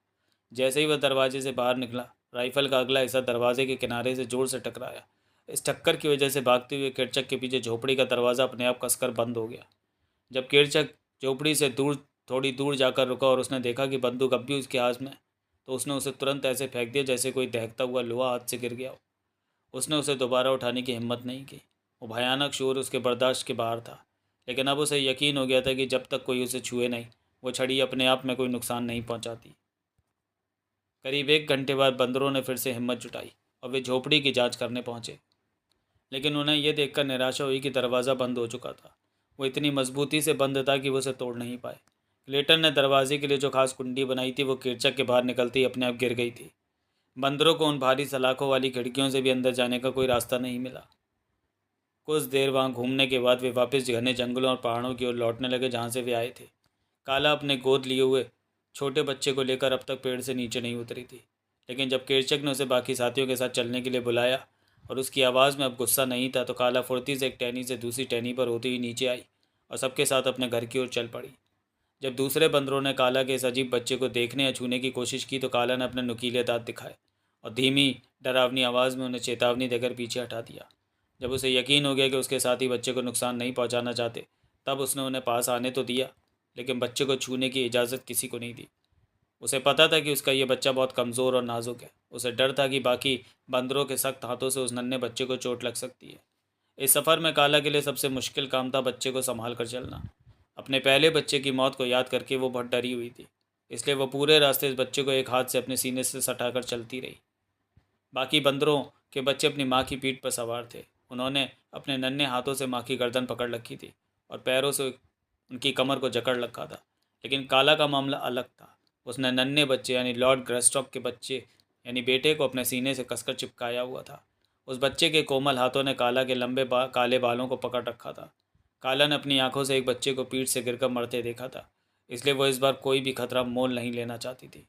जैसे ही वह दरवाजे से बाहर निकला, राइफल का अगला हिस्सा दरवाजे के किनारे से जोर से टकराया। इस टक्कर की वजह से भागते हुए किरचक के पीछे झोपड़ी का दरवाज़ा अपने आप कसकर बंद हो गया। जब किरचक झोपड़ी से थोड़ी दूर जाकर रुका और उसने देखा कि बंदूक अब भी उसके हाथ में, तो उसने उसे तुरंत ऐसे फेंक दिया जैसे कोई दहकता हुआ लोहा हाथ से गिर गया हो। उसने उसे दोबारा उठाने की हिम्मत नहीं की। वो भयानक शोर उसके बर्दाश्त के बाहर था, लेकिन अब उसे यकीन हो गया था कि जब तक कोई उसे छुए नहीं, वो छड़ी अपने आप में कोई नुकसान नहीं पहुंचाती। करीब 1 घंटे बाद बंदरों ने फिर से हिम्मत जुटाई और वे झोपड़ी की जांच करने पहुंचे, लेकिन उन्हें यह देखकर निराशा हुई कि दरवाज़ा बंद हो चुका था। वो इतनी मजबूती से बंद था कि वो उसे तोड़ नहीं पाए। क्लेटन ने दरवाजे के लिए जो खास कुंडी बनाई थी वो किरचक के बाहर निकलते ही अपने आप गिर गई थी। बंदरों को उन भारी सलाखों वाली खिड़कियों से भी अंदर जाने का कोई रास्ता नहीं मिला। कुछ देर वहाँ घूमने के बाद वे वापस घने जंगलों और पहाड़ों की ओर लौटने लगे जहाँ से वे आए थे। काला अपने गोद लिए हुए छोटे बच्चे को लेकर अब तक पेड़ से नीचे नहीं उतरी थी, लेकिन जब केरचक ने उसे बाकी साथियों के साथ चलने के लिए बुलाया और उसकी आवाज़ में अब गुस्सा नहीं था, तो काला फुर्ती से एक टहनी से दूसरी टहनी पर होती हुई नीचे आई और सबके साथ अपने घर की ओर चल पड़ी। जब दूसरे बंदरों ने काला के इस अजीब बच्चे को देखने या छूने की कोशिश की, तो काला ने अपने नुकीले दांत दिखाए और धीमी डरावनी आवाज़ में उन्हें चेतावनी देकर पीछे हटा दिया। जब उसे यकीन हो गया कि उसके साथी बच्चे को नुकसान नहीं पहुंचाना चाहते, तब उसने उन्हें पास आने तो दिया, लेकिन बच्चे को छूने की इजाज़त किसी को नहीं दी। उसे पता था कि उसका ये बच्चा बहुत कमज़ोर और नाजुक है। उसे डर था कि बाकी बंदरों के सख्त हाथों से उस नन्हे बच्चे को चोट लग सकती है। इस सफ़र में काला के लिए सबसे मुश्किल काम था बच्चे को संभाल कर चलना। अपने पहले बच्चे की मौत को याद करके वो बहुत डरी हुई थी, इसलिए वो पूरे रास्ते इस बच्चे को एक हाथ से अपने सीने से सटाकर चलती रही। बाकी बंदरों के बच्चे अपनी माँ की पीठ पर सवार थे। उन्होंने अपने नन्हे हाथों से माँ की गर्दन पकड़ रखी थी और पैरों से उनकी कमर को जकड़ रखा था। लेकिन काला का मामला अलग था। उसने नन्हे बच्चे यानी लॉर्ड ग्रेस्टॉक के बच्चे यानी बेटे को अपने सीने से कसकर चिपकाया हुआ था। उस बच्चे के कोमल हाथों ने काला के लंबे काले बालों को पकड़ रखा था। काला ने अपनी आंखों से एक बच्चे को पीठ से गिरकर मरते देखा था, इसलिए वो इस बार कोई भी खतरा मोल नहीं लेना चाहती थी।